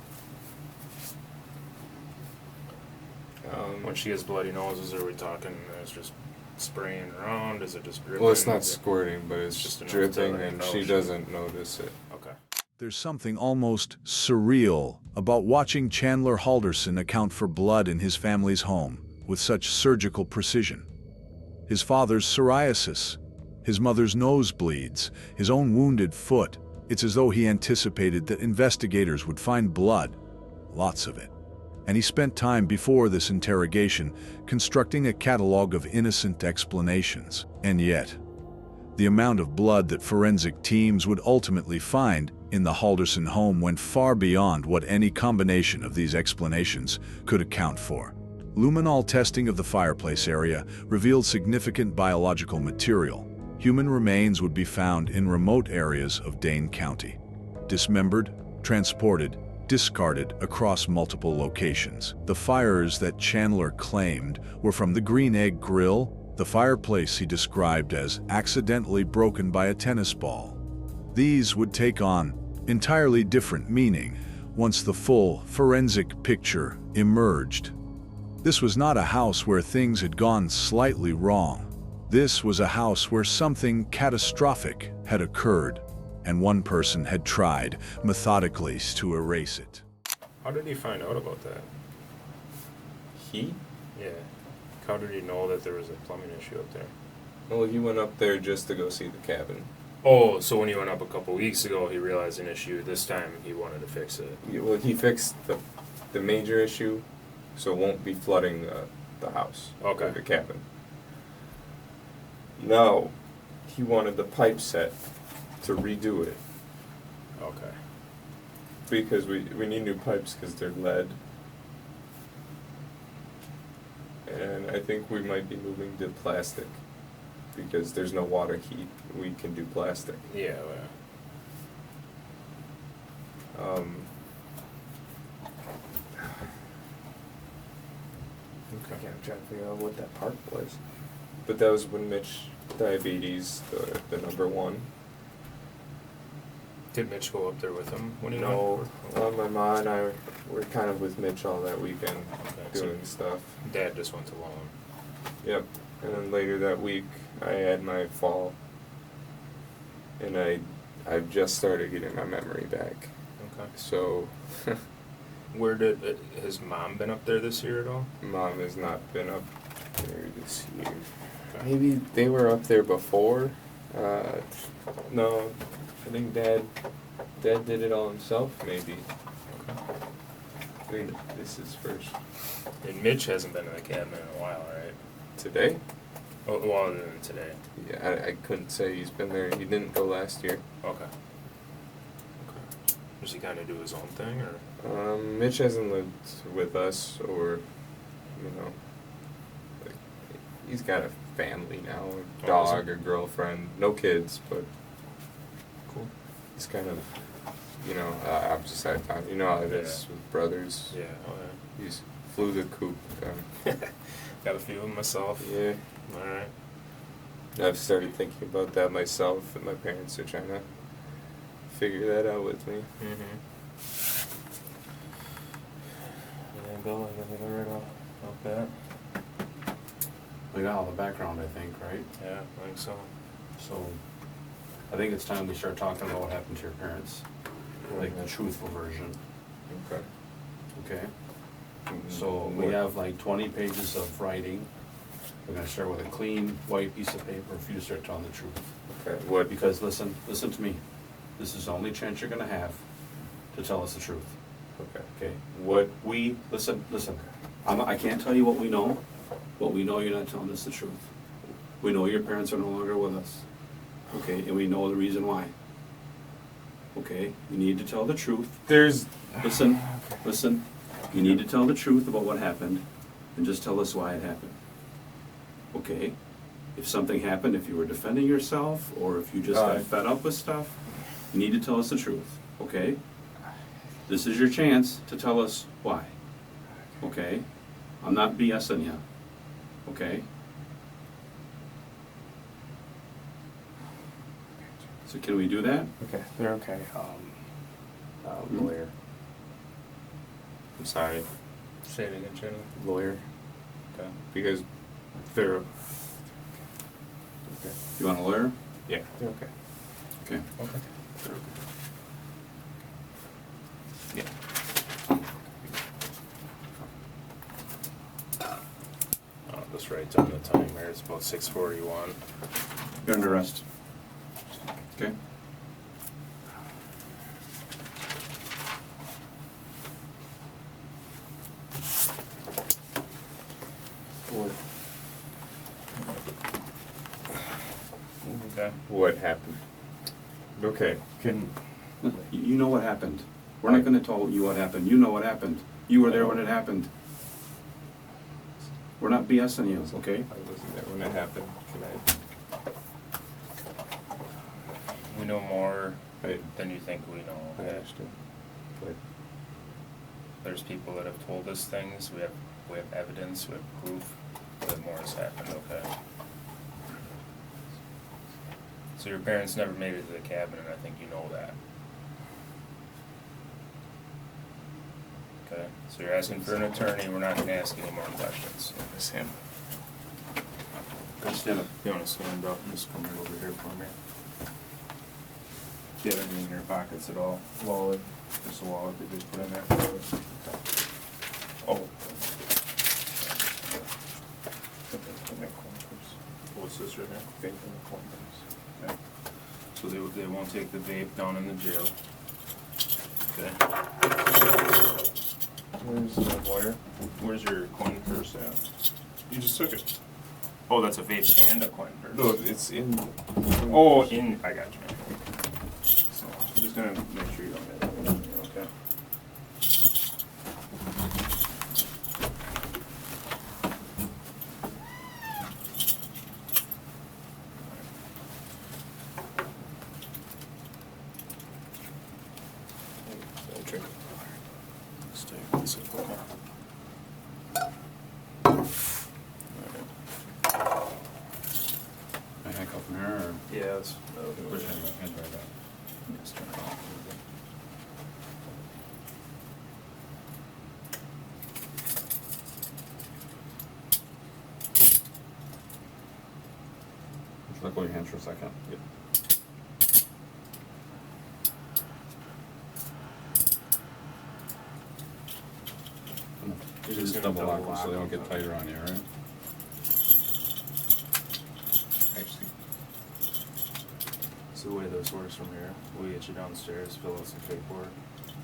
When she gets bloody noses, are we talking, it's just spraying around, is it just dripping? Well, it's not Is it- squirting, but it's just enough dripping, to, and oh, she shit. doesn't notice it. Okay. There's something almost surreal about watching Chandler Halderson account for blood in his family's home with such surgical precision. His father's psoriasis, his mother's nosebleeds, his own wounded foot. It's as though he anticipated that investigators would find blood, lots of it. And he spent time before this interrogation constructing a catalog of innocent explanations. And yet, The amount of blood that forensic teams would ultimately find in the Halderson home went far beyond what any combination of these explanations could account for. Luminol testing of the fireplace area revealed significant biological material. Human remains would be found in remote areas of Dane County, dismembered, transported, discarded across multiple locations. The fires that Chandler claimed were from the Green Egg Grill, the fireplace he described as accidentally broken by a tennis ball. These would take on entirely different meaning once the full forensic picture emerged. This was not a house where things had gone slightly wrong. This was a house where something catastrophic had occurred, and one person had tried methodically to erase it. How did he find out about that? He? Yeah. How did he know that there was a plumbing issue up there? Well, he went up there just to go see the cabin. Oh, so when he went up a couple weeks ago, he realized an issue. This time he wanted to fix it. Yeah, well, he fixed the major issue, so it won't be flooding the house. Okay. Or the cabin. Now, he wanted the pipe set to redo it. Okay. Because we need new pipes because they're lead. And I think we might be moving to plastic. Because there's no water heat, we can do plastic. Yeah. Okay. I'm trying to figure out what that part was. But that was when Mitch, diabetes, the number one. Did Mitch go up there with him when he No, went? my mom and I were kind of with Mitch all that weekend Okay, so doing stuff. Dad just went alone. Yep. And then later that week, I had my fall, and I've just started getting my memory back. Okay. So, Where did has Mom been up there this year at all? Mom has not been up there this year. Maybe they were up there before. No, I think Dad did it all himself. Maybe. I mean, this is first And Mitch hasn't been in the cabin in a while, right? today. Oh, well, other than today. Yeah, I couldn't say he's been there. He didn't go last year. Okay. Does he kind of do his own thing, or? Mitch hasn't lived with us, or, like, he's got a family now, a dog or girlfriend, no kids, but Cool. he's kind of, opposite time. You know how it is with brothers. Yeah. Oh He's flew the coop. yeah. Got a few of them myself. Yeah, All right. I've started thinking about that myself, and my parents are trying to figure that out with me. Mm-hmm. Yeah, Bill, I got it right off bat. We got all the background, I think, right? Yeah, I think so. So, I think it's time we start talking about what happened to your parents. Like the truthful version, Okay. okay? So, we have like 20 pages of writing. We're gonna start with a clean, white piece of paper for you to start telling the truth. Okay. What? Because listen to me. This is the only chance you're gonna have to tell us the truth. Okay. Okay? What? Listen. I can't tell you what we know, but we know you're not telling us the truth. We know your parents are no longer with us. Okay? And we know the reason why. Okay? You need to tell the truth. Listen. You need to tell the truth about what happened and just tell us why it happened. Okay? If something happened, if you were defending yourself, or if you just got fed up with stuff, you need to tell us the truth. Okay? This is your chance to tell us why. Okay? I'm not BSing you. Okay? So can we do that? Okay, they're okay. Lawyer. I'm sorry, Say it again, Jenny. lawyer. Okay. Because they're. Okay. You want a lawyer? Yeah. They're okay. Okay. Okay. Yeah. I'll just write down the time there. It's about 6:41. You're under arrest. Okay? What? Okay. what happened. Okay, can, You know what happened. We're not gonna tell you what happened. You know what happened. You were there when it happened. We're not BSing you, okay? I wasn't there when it happened. Can We know more I than you think we know, I okay? understand. But There's people that have told us things, we have evidence, we have proof that more has happened, okay? So your parents never made it to the cabin, and I think you know that. Okay, so you're asking for an attorney, we're not gonna ask any more questions. Sam, Go stand up. You wanna stand up and just come right over here for me? Do you have anything in your pockets at all? Wallet, just a wallet that you just put in there? Oh. What's this right here? Vape in the corners. Okay. So they won't take the vape down in the jail. Okay. Where's the wire? Where's your coin purse at? you just took it. Oh, that's a vape and a coin purse. No, it's in. Oh, I got you. So, I'm just gonna make sure you don't have it, okay? Drink. Stay one second, okay? I handcuff from her, or? Yeah, that'll do Where's it. hand right back? Just turn it off a little bit. Let go of your hands for a second. Yep. You just just gonna double lock double them so they lock don't get them. tighter on you, right? Actually, So the way this works from here, we get you downstairs, fill out some paperwork,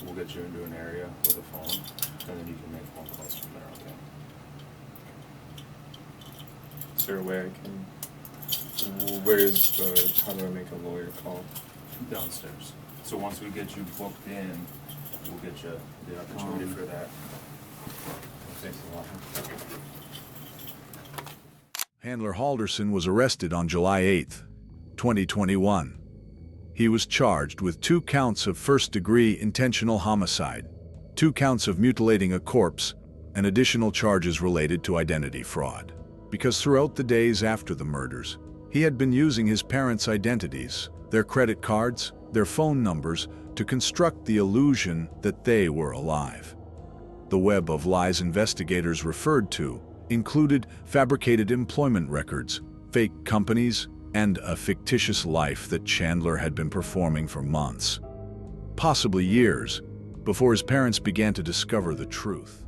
we'll get you into an area with a phone, and then you can make phone calls from there, okay? is there a way I can? Where's the? How do I make a lawyer call? Downstairs. So once we get you booked in, we'll get you the opportunity for that. Thanks a lot. Handler Halderson was arrested on July 8, 2021. He was charged with 2 counts of first-degree intentional homicide, 2 counts of mutilating a corpse, and additional charges related to identity fraud. Because throughout the days after the murders, he had been using his parents' identities, their credit cards, their phone numbers, to construct the illusion that they were alive. The web of lies investigators referred to included fabricated employment records, fake companies, and a fictitious life that Chandler had been performing for months, possibly years, before his parents began to discover the truth.